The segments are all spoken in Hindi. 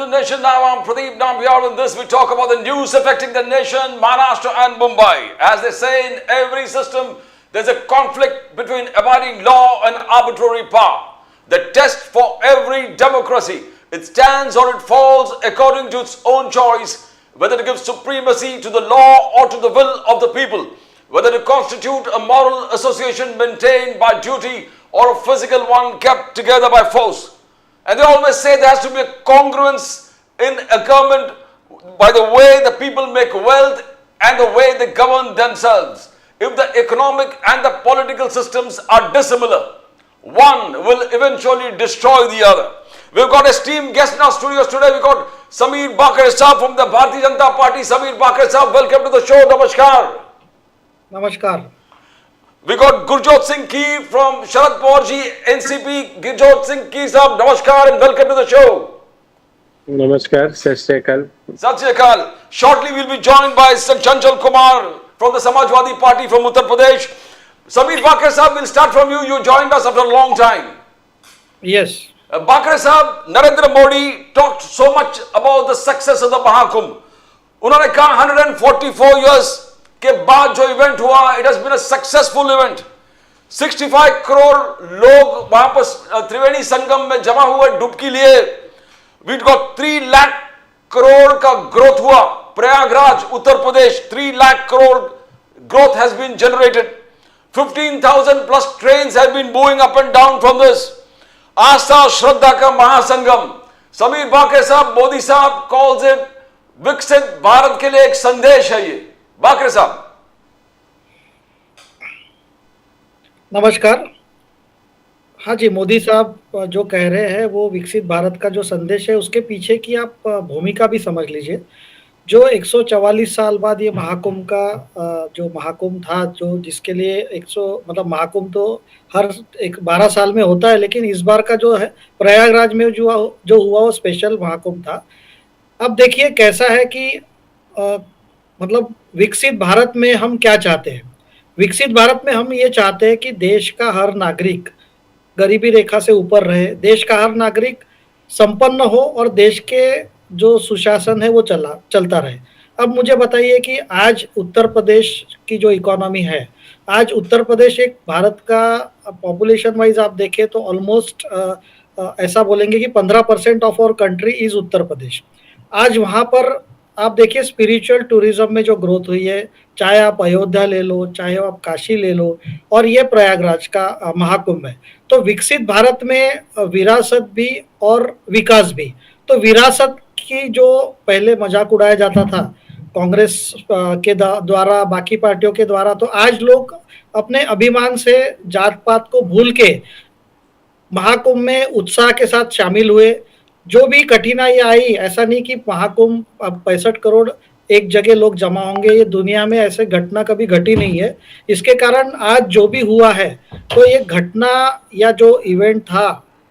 to the nation now. I'm Pradeep Nambiar. In this, we talk about the news affecting the nation, Maharashtra and Mumbai. As they say in every system, there's a conflict between abiding law and arbitrary power. The test for every democracy. It stands or it falls according to its own choice, whether to give supremacy to the law or to the will of the people, whether to constitute a moral association maintained by duty or a physical one kept together by force. And they always say there has to be a congruence in a government by the way the people make wealth and the way they govern themselves. If the economic and the political systems are dissimilar, one will eventually destroy the other. We've got esteemed guest in our studios today. We've got Sameer Bakre Saab from the Bharatiya Janata Party. Sameer Bakre Saab, welcome to the show. Namaskar. नमस्कार. We got Gurjot Singh Ki from Sharad Pawar ji, NCP. Gurjot Singh Ki Saab, namaskar and welcome to the show. Namaskar, Sat Shri Akal. Sat Shri Akal. Shortly we'll be joined by Chanchal Kumar from the Samajwadi Party from Uttar Pradesh. Sameer Bakre Saab, we'll start from you. You joined us after a long time. Yes. Bakre Saab, Narendra Modi talked so much about the success of the Mahakumbh. उन्होंने कहा 144 years के बाद जो इवेंट हुआ, it has been a successful event. 65 crore लोग वहां पर त्रिवेणी संगम में जमा हुए डुबकी लिए. वी गॉट 3 लाख करोड़ का ग्रोथ हुआ. Prayagraj Uttar Pradesh 3 lakh crore growth has been generated. 15,000 plus trains have been moving up and down from this. आस्था श्रद्धा का महासंगम. समीर बाकरे साहब, मोदी साहब कॉल्स इट विकसित भारत के लिए एक संदेश है ये. बाकरे साहब. नमस्कार. हाँ जी, मोदी साहब जो कह रहे हैं वो विकसित भारत का जो संदेश है उसके पीछे की आप भूमिका भी समझ लीजिए. जो 144 साल बाद ये महाकुंभ का जो महाकुंभ था, जो जिसके लिए 100 मतलब महाकुंभ तो हर 12 साल में होता है, लेकिन इस बार का जो है प्रयागराज में जो हुआ वो स्पेशल महाकुंभ था. अब देखिए कैसा है कि मतलब विकसित भारत में हम क्या चाहते हैं. विकसित भारत में हम ये चाहते हैं कि देश का हर नागरिक गरीबी रेखा से ऊपर रहे, देश का हर नागरिक संपन्न हो और देश के जो सुशासन है वो चलता रहे. अब मुझे बताइए कि आज उत्तर प्रदेश की जो इकोनॉमी है, आज उत्तर प्रदेश एक भारत का पॉपुलेशन वाइज आप देखें तो ऑलमोस्ट ऐसा बोलेंगे कि 15% of our country is Uttar Pradesh. आज वहाँ पर आप देखिए स्पिरिचुअल टूरिज्म में जो ग्रोथ हुई है, चाहे आप अयोध्या ले लो, चाहे आप काशी ले लो, और ये प्रयागराज का महाकुंभ है. तो विकसित भारत में विरासत भी और विकास भी. तो विरासत की जो पहले मजाक उड़ाया जाता था कांग्रेस के द्वारा, बाकी पार्टियों के द्वारा, तो आज लोग अपने अभिमान से जात पात को भूल के महाकुंभ में उत्साह के साथ शामिल हुए. जो भी कठिनाई आई, ऐसा नहीं कि महाकुंभ अब 65 करोड़ एक जगह लोग जमा होंगे, ये दुनिया में ऐसे घटना कभी घटी नहीं है. इसके कारण आज जो भी हुआ है तो ये घटना या जो इवेंट था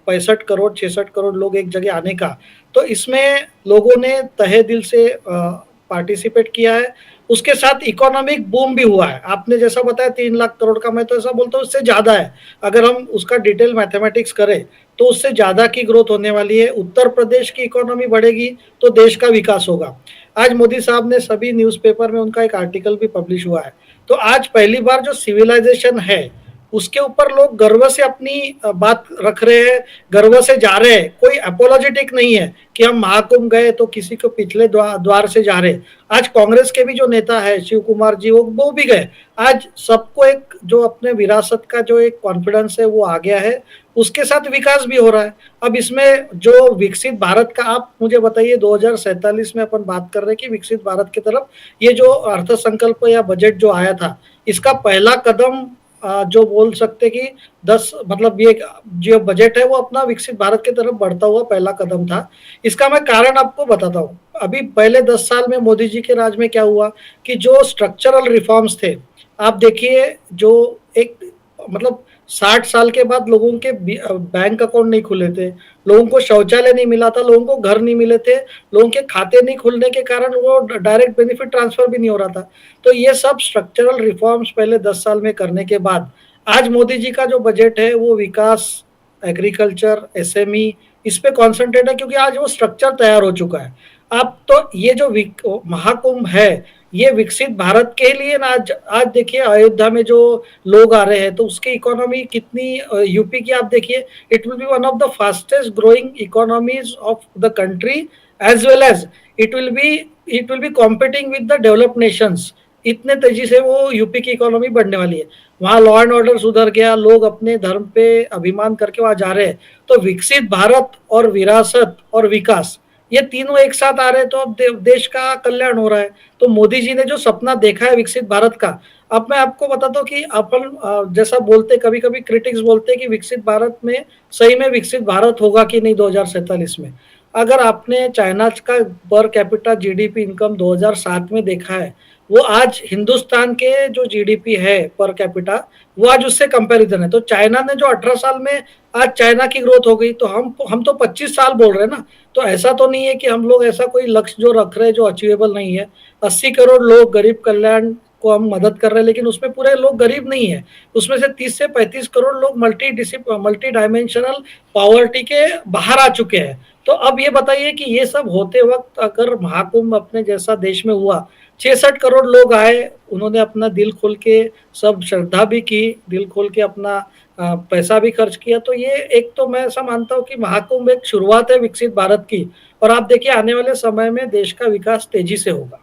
65 करोड़ 66 करोड़ लोग एक जगह आने का, तो इसमें लोगों ने तहे दिल से पार्टिसिपेट किया है. उसके साथ इकोनॉमिक बूम भी हुआ है. आपने जैसा बताया 3 लाख करोड़ का, मैं तो ऐसा बोलता हूँ उससे ज़्यादा है. अगर हम उसका डिटेल मैथमेटिक्स करें तो उससे ज़्यादा की ग्रोथ होने वाली है. उत्तर प्रदेश की इकोनॉमी बढ़ेगी तो देश का विकास होगा. आज मोदी साहब ने सभी न्यूज़पेपर में उनका एक आर्टिकल भी पब्लिश हुआ है. तो आज पहली बार जो सिविलाइजेशन है उसके ऊपर लोग गर्व से अपनी बात रख रहे हैं, गर्व से जा रहे हैं. कोई अपोलॉजेटिक नहीं है कि हम महाकुंभ गए तो किसी को पिछले द्वार से जा रहे. आज कांग्रेस के भी जो नेता है शिव कुमार जी, वो भी गए. आज सबको एक जो अपने विरासत का जो एक कॉन्फिडेंस है वो आ गया है. उसके साथ विकास भी हो रहा है. अब इसमें जो विकसित भारत का, आप मुझे बताइए 2047 में अपन बात कर रहे हैं कि विकसित भारत की तरफ ये जो अर्थ संकल्प या बजट जो आया था, इसका पहला कदम जो बोल सकते कि 10 मतलब ये जो बजट है वो अपना विकसित भारत की तरफ बढ़ता हुआ पहला कदम था. इसका मैं कारण आपको बताता हूँ. अभी पहले 10 साल में मोदी जी के राज में क्या हुआ कि जो स्ट्रक्चरल रिफॉर्म्स थे, आप देखिए जो एक मतलब 60 साल के बाद लोगों के बैंक अकाउंट नहीं खुले थे, लोगों को शौचालय नहीं मिला था, लोगों को घर नहीं मिले थे, लोगों के खाते नहीं खुलने के कारण वो डायरेक्ट बेनिफिट ट्रांसफर भी नहीं हो रहा था. तो ये सब स्ट्रक्चरल रिफॉर्म्स पहले 10 साल में करने के बाद आज मोदी जी का जो बजट है वो विकास, एग्रीकल्चर, एसएमई, इस पे कॉन्सेंट्रेट है, क्योंकि आज वो स्ट्रक्चर तैयार हो चुका है। अब तो ये जो महाकुंभ है, ये विकसित भारत के लिए ना, आज देखिए अयोध्या में जो लोग आ रहे हैं तो उसकी इकोनॉमी कितनी, यूपी की आप देखिए, it will be one of the fastest growing economies of the country, as well as it will be competing with the developed nations. इतने तेजी से वो यूपी की इकोनॉमी बढ़ने वाली है। वहां लॉ एंड ऑर्डर सुधर गया, लोग अपने धर्म पे अभिमान करके वहां जा रहे हैं। तो विकसित भारत और विरासत और विकास, ये तीनों एक साथ आ रहे हैं, तो अब देश का कल्याण हो रहा है। तो मोदी जी ने जो सपना देखा है विकसित भारत का, अब मैं आपको बताता हूँ कि अपन जैसा बोलते, कभी कभी क्रिटिक्स बोलते हैं कि विकसित भारत में सही में विकसित भारत होगा कि नहीं 2047 में। अगर आपने चाइना का पर कैपिटा जीडीपी इनकम 2007 में देखा है, वो आज हिंदुस्तान के जो जीडीपी है पर कैपिटा, वो आज उससे कंपैरिजन है। तो चाइना ने जो 18 साल में, आज चाइना की ग्रोथ हो गई, तो हम तो 25 साल बोल रहे हैं ना। तो ऐसा तो नहीं है कि हम लोग ऐसा कोई लक्ष्य जो रख रहे हैं जो अचीवेबल नहीं है। 80 करोड़ लोग गरीब कल्याण को हम मदद कर रहे हैं, लेकिन उसमें पूरे लोग गरीब नहीं है। उसमें से 30 से 35 करोड़ लोग मल्टी डायमेंशनल पॉवर्टी के बाहर आ चुके हैं। तो अब ये बताइए कि ये सब होते वक्त अगर महाकुंभ अपने जैसा देश में हुआ, 66 करोड़ लोग आए, उन्होंने अपना दिल खोल के सब श्रद्धा भी की, दिल खोल के अपना पैसा भी खर्च किया, तो ये एक, तो मैं ऐसा मानता हूँ कि महाकुंभ एक शुरुआत है विकसित भारत की। और आप देखिए आने वाले समय में देश का विकास तेजी से होगा।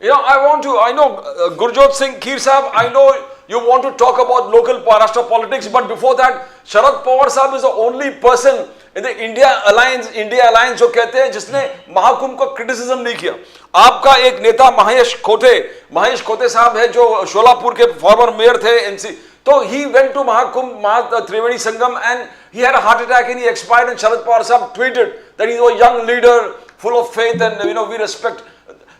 I know Gurjot Singh Kheer Sahab, I know you want to talk about local Maharashtra politics, but before that, Sharad Pawar Sahab is the only person in the India Alliance जो कहते हैं जिसने महाकुंभ का क्रिटिसिज्म नहीं किया। आपका एक नेता महेश खोते साहब है जो शोलापुर के फॉर्मर मेयर थे एनसी, तो he went to Mahakumbh Triveni Sangam and he had a heart attack and he expired, and Sharad Pawar Sahab tweeted that he was a young leader full of faith and we respect.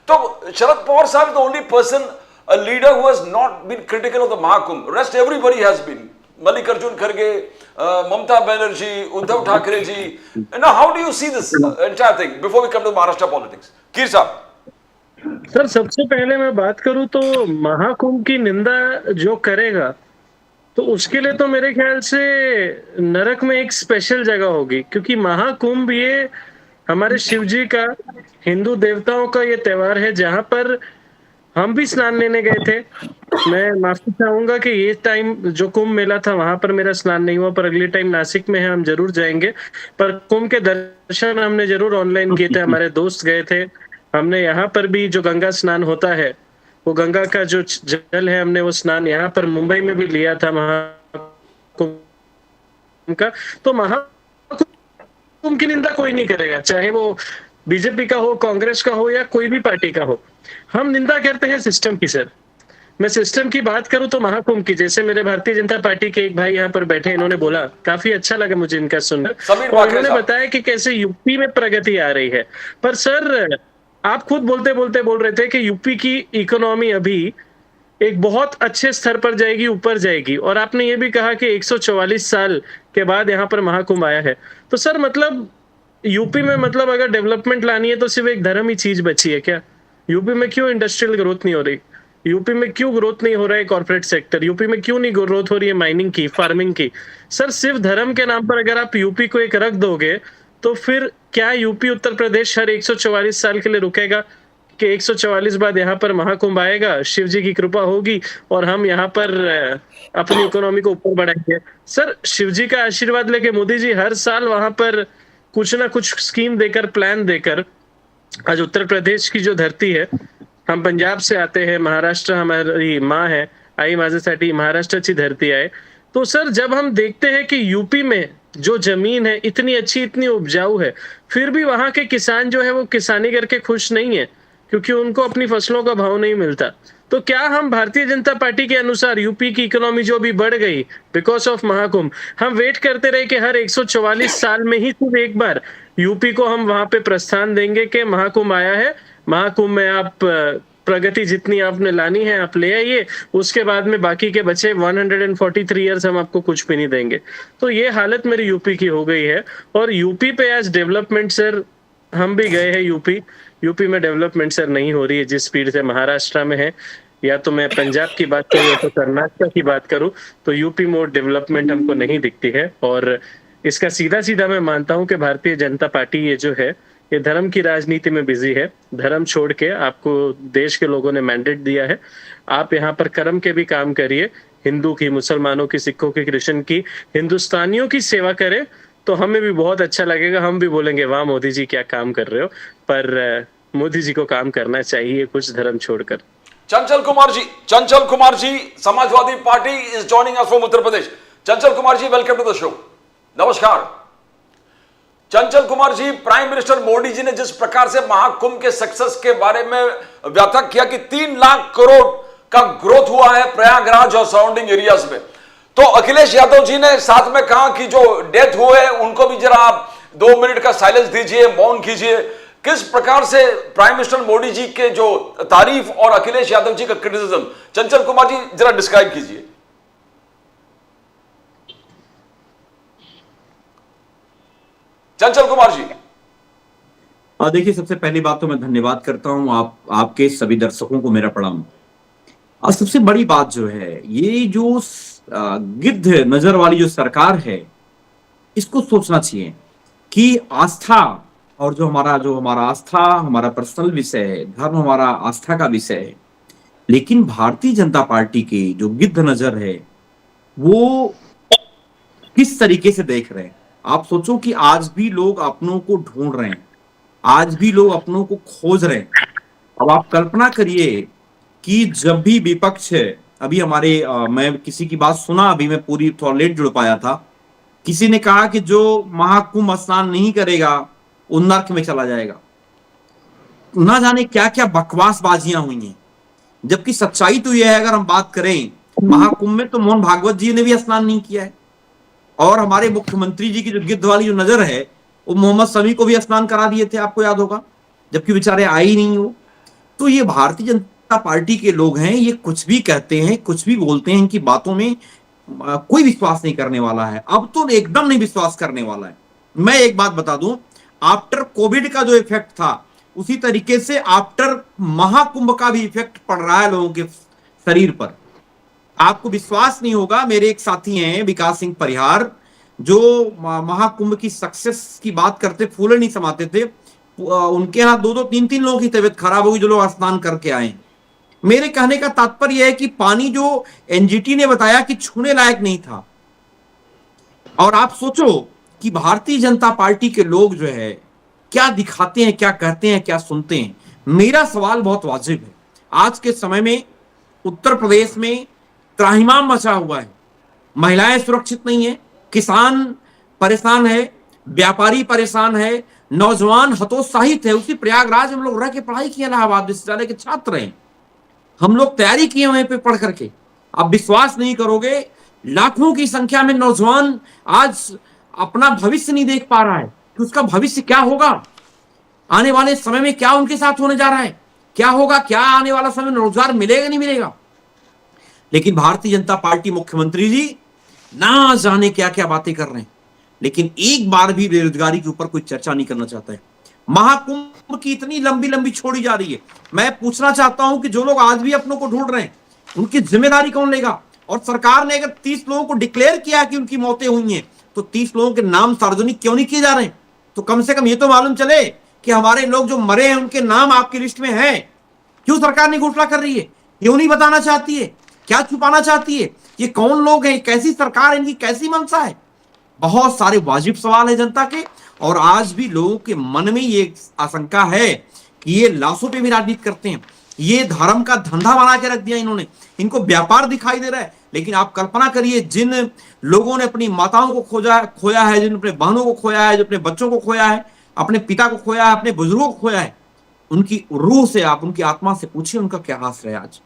So Sharad Pawar Sahab is the only person, a leader who has not been critical of the Mahakumbh. Rest everybody has been. Mallikarjun Kharge, Mamata Banerjee, Uddhav Thackeray ji. Now how do you see this entire thing before we come to Maharashtra politics? Kheer Sahab. Sir, सबसे पहले मैं बात करूं तो महाकुंभ की निंदा जो करेगा तो उसके लिए तो मेरे ख्याल से नरक में एक स्पेशल जगह होगी, क्योंकि महाकुंभ ये हमारे शिव जी का, हिंदू देवताओं का ये त्योहार है जहां पर हम भी स्नान लेने गए थे। मैं माफी चाहूंगा कि ये टाइम जो कुंभ मेला था वहां पर मेरा स्नान नहीं हुआ, पर अगले टाइम नासिक में है, हम जरूर जाएंगे। पर कुंभ के दर्शन हमने जरूर ऑनलाइन किए थे, हमारे दोस्त गए थे। हमने यहाँ पर भी जो गंगा स्नान होता है, वो गंगा का जो जल है, हमने वो स्नान यहाँ पर मुंबई में भी लिया था महाकुंभ का। तो महाकुंभ की निंदा कोई नहीं करेगा, चाहे वो बीजेपी का हो, कांग्रेस का हो या कोई भी पार्टी का हो। हम निंदा करते हैं सिस्टम की। सर, मैं सिस्टम की बात करूं तो महाकुंभ की, जैसे मेरे भारतीय जनता पार्टी के एक भाई यहाँ पर बैठे, इन्होंने बोला, काफी अच्छा लगा मुझे इनका सुनकर, और इन्होंने बताया कि कैसे यूपी में प्रगति आ रही है। पर सर, आप खुद बोलते बोल रहे थे कि यूपी की इकोनॉमी अभी एक बहुत अच्छे स्तर पर जाएगी, ऊपर जाएगी, और आपने ये भी कहा कि 144 साल के बाद यहाँ पर महाकुंभ आया है। तो सर, मतलब यूपी में, मतलब अगर डेवलपमेंट लानी है तो सिर्फ एक धर्म ही चीज बची है क्या? यूपी में क्यों इंडस्ट्रियल ग्रोथ नहीं हो रही? यूपी में क्यों ग्रोथ नहीं हो रहा है कॉर्पोरेट सेक्टर? यूपी में क्यों नहीं ग्रोथ हो रही है माइनिंग की, फार्मिंग की? सर, सिर्फ धर्म के नाम पर अगर आप यूपी को एक रख दोगे तो फिर क्या यूपी उत्तर प्रदेश हर 144 साल के लिए रुकेगा कि 144 बाद यहाँ पर महाकुंभ आएगा, शिव जी की कृपा होगी और हम यहाँ पर अपनी इकोनॉमी को ऊपर बढ़ाएंगे? सर, शिव जी का आशीर्वाद लेके मोदी जी हर साल वहां पर कुछ ना कुछ स्कीम देकर, प्लान देकर, आज उत्तर प्रदेश की जो धरती है, हम पंजाब से आते हैं, महाराष्ट्र हमारी माँ है, आई माझ्यासाठी महाराष्ट्राची धरती आहे। तो सर, जब हम देखते हैं कि यूपी में जो जमीन है इतनी अच्छी, इतनी उपजाऊ है, फिर भी वहां के किसान जो है वो किसानी करके खुश नहीं है, क्योंकि उनको अपनी फसलों का भाव नहीं मिलता। तो क्या हम भारतीय जनता पार्टी के अनुसार यूपी की इकोनॉमी जो भी बढ़ गई बिकॉज ऑफ महाकुंभ, हम वेट करते रहे कि हर 144 साल में ही सिर्फ एक बार यूपी को हम वहां पे प्रस्थान देंगे कि महाकुंभ आया है, महाकुंभ में आप प्रगति जितनी आपने लानी है आप ले आइए, उसके बाद में बाकी के बचे 143 ईयर्स हम आपको कुछ भी नहीं देंगे? तो ये हालत मेरी यूपी की हो गई है। और यूपी पे आज डेवलपमेंट, सर, हम भी गए हैं यूपी में डेवलपमेंट सर नहीं हो रही है जिस स्पीड से महाराष्ट्र में है, या तो मैं पंजाब की बात करूँ या तो कर्नाटक की बात करूँ, तो यूपी में डेवलपमेंट हमको नहीं दिखती है। और इसका सीधा सीधा मैं मानता हूं कि भारतीय जनता पार्टी ये जो है ये धर्म की राजनीति में बिजी है। धर्म छोड़ के आपको देश के लोगों ने मैंडेट दिया है, आप यहाँ पर कर्म के भी काम करिए, हिंदू की, मुसलमानों की, सिखों की, क्रिश्चियन की, हिंदुस्तानियों की सेवा करें तो हमें भी बहुत अच्छा लगेगा। हम भी बोलेंगे वाह मोदी जी क्या काम कर रहे हो। पर मोदी जी को काम करना चाहिए कुछ धर्म छोड़कर। Chanchal Kumar ji, Samajwadi Party is joining us from Uttar Pradesh. Chanchal Kumar ji, welcome to the show. नमस्कार। चंचल कुमार जी, प्राइम मिनिस्टर मोदी जी ने जिस प्रकार से महाकुंभ के सक्सेस के बारे में व्याख्या किया कि 3 लाख करोड़ का ग्रोथ हुआ है प्रयागराज और सराउंडिंग एरियाज में, तो अखिलेश यादव जी ने साथ में कहा कि जो डेथ हुए उनको भी जरा आप 2 मिनट का साइलेंस दीजिए, मौन कीजिए। किस प्रकार से प्राइम मिनिस्टर मोदी जी के जो तारीफ और अखिलेश यादव जी का क्रिटिसिज्म, चंचल कुमार जी जरा डिस्क्राइब कीजिए। चंचल कुमार जी। देखिए, सबसे पहली बात तो मैं धन्यवाद करता हूं आपके सभी दर्शकों को मेरा प्रणाम। और सबसे बड़ी बात जो है, ये जो गिद्ध नजर वाली जो सरकार है, इसको सोचना चाहिए कि आस्था और जो हमारा आस्था हमारा पर्सनल विषय है, धर्म हमारा आस्था का विषय है, लेकिन भारतीय जनता पार्टी की जो गिद्ध नजर है वो किस तरीके से देख रहे हैं। आप सोचो कि आज भी लोग अपनों को ढूंढ रहे हैं, आज भी लोग अपनों को खोज रहे हैं। अब आप कल्पना करिए कि जब भी विपक्ष, अभी मैं किसी की बात सुना, अभी मैं पूरी थोड़ा लेट जुड़ पाया था, किसी ने कहा कि जो महाकुंभ स्नान नहीं करेगा वो नर्क में चला जाएगा। ना जाने क्या क्या बकवासबाजियां हुई हैं, जबकि सच्चाई तो यह है, अगर हम बात करें महाकुंभ में, तो मोहन भागवत जी ने भी स्नान नहीं किया है, और हमारे मुख्यमंत्री जी की जो गिद्ध वाली जो नजर है वो मोहम्मद शमी को भी स्नान करा दिए थे, आपको याद होगा, जबकि बेचारे आए ही नहीं हो। तो ये भारतीय जनता पार्टी के लोग हैं, ये कुछ भी कहते हैं, कुछ भी बोलते हैं, इनकी बातों में कोई विश्वास नहीं करने वाला है। अब तो एकदम नहीं विश्वास करने वाला है। मैं एक बात बता दूं, आफ्टर कोविड का जो इफेक्ट था, उसी तरीके से आफ्टर महाकुंभ का भी इफेक्ट पड़ रहा है लोगों के शरीर पर। आपको विश्वास नहीं होगा, मेरे एक साथी हैं विकास सिंह परिहार, जो महाकुंभ की सक्सेस की बात करते, फूले नहीं समाते थे, उनके यहाँ 2-2, 3-3 लोगों की तबीयत खराब होगी जो लोग स्नान करके आए। मेरे कहने का तात्पर्य है कि पानी जो एनजीटी ने बताया कि छूने लायक नहीं था। और आप सोचो कि भारतीय जनता पार्टी के लोग जो है क्या दिखाते हैं, क्या कहते हैं, क्या सुनते हैं। मेरा सवाल बहुत वाजिब है। आज के समय में उत्तर प्रदेश में त्राहिमाम मचा हुआ है, महिलाएं सुरक्षित नहीं है, किसान परेशान है, व्यापारी परेशान है, नौजवान हतोत्साहित है। उसी प्रयागराज हम लोग रह के पढ़ाई किए, इलाहाबाद विश्वविद्यालय के छात्र हैं, हम लोग तैयारी किए वहीं पे पढ़ करके। आप विश्वास नहीं करोगे, लाखों की संख्या में नौजवान आज अपना भविष्य नहीं देख पा रहा है कि उसका भविष्य क्या होगा, आने वाले समय में क्या उनके साथ होने जा रहा है, क्या होगा, क्या आने वाला समय में रोजगार मिलेगा नहीं मिलेगा। लेकिन भारतीय जनता पार्टी मुख्यमंत्री जी ना जाने क्या क्या बातें कर रहे हैं, लेकिन एक बार भी बेरोजगारी के ऊपर कोई चर्चा नहीं करना चाहता है। महाकुंभ की इतनी लंबी लंबी छोड़ी जा रही है। मैं पूछना चाहता हूं कि जो लोग आज भी अपनों को ढूंढ रहे हैं, उनकी जिम्मेदारी कौन लेगा। और सरकार ने अगर 30 लोगों को डिक्लेयर किया कि उनकी मौतें हुई हैं, तो 30 लोगों के नाम सार्वजनिक क्यों नहीं किए जा रहे हैं। तो कम से कम ये तो मालूम चले कि हमारे लोग जो मरे हैं उनके नाम आपकी लिस्ट में है। क्यों सरकार नहीं घोषणा कर रही है, क्यों नहीं बताना चाहती है, क्या छुपाना चाहती है, ये कौन लोग हैं, कैसी सरकार है, इनकी कैसी मंशा है। बहुत सारे वाजिब सवाल है जनता के, और आज भी लोगों के मन में ये आशंका है कि ये लाशों पे भी राजनीति करते हैं। ये धर्म का धंधा बना के रख दिया इन्होंने, इनको व्यापार दिखाई दे रहा है। लेकिन आप कल्पना करिए, जिन लोगों ने अपनी माताओं को खोया है, जिन अपने बहनों को खोया है, जो अपने बच्चों को खोया है, अपने पिता को खोया है, अपने बुजुर्गों को खोया है, उनकी रूह से आप, उनकी आत्मा से पूछिए उनका क्या हास रहे आज,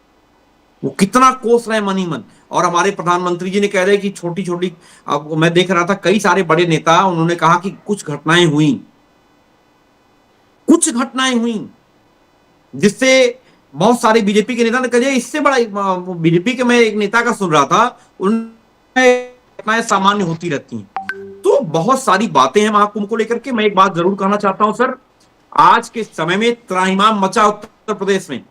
वो कितना कोस रहे मन ही मन। और हमारे प्रधानमंत्री जी ने कह रहे कि छोटी छोटी, अब मैं देख रहा था कई सारे बड़े नेता, उन्होंने कहा कि कुछ घटनाएं हुई जिससे बहुत सारे बीजेपी के नेता ने कहा, इससे बड़ा बीजेपी के, मैं एक नेता का सुन रहा था, उनमें सामान्य होती रहती हैं। तो बहुत सारी बातें हैं महाकुंभ को लेकर के। मैं एक बात जरूर कहना चाहता हूं सर, आज के समय में त्राहिमाम मचा उत्तर प्रदेश में,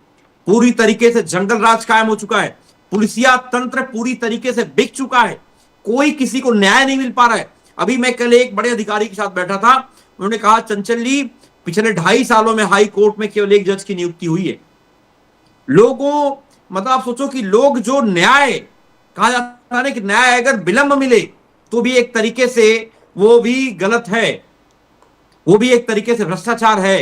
पूरी तरीके से जंगल राज कायम हो चुका है, पुलिसिया तंत्र पूरी तरीके से बिक चुका है, कोई किसी को न्याय नहीं मिल पा रहा है। अभी मैं कल एक बड़े अधिकारी के साथ बैठा था, उन्होंने कहा चंचल जी पिछले 2.5 सालों में हाई कोर्ट में केवल एक जज की नियुक्ति हुई है। लोगों मतलब आप सोचो कि लोग जो न्याय कहा जाता है कि न्याय अगर विलंब मिले तो भी एक तरीके से वो भी गलत है, वो भी एक तरीके से भ्रष्टाचार है।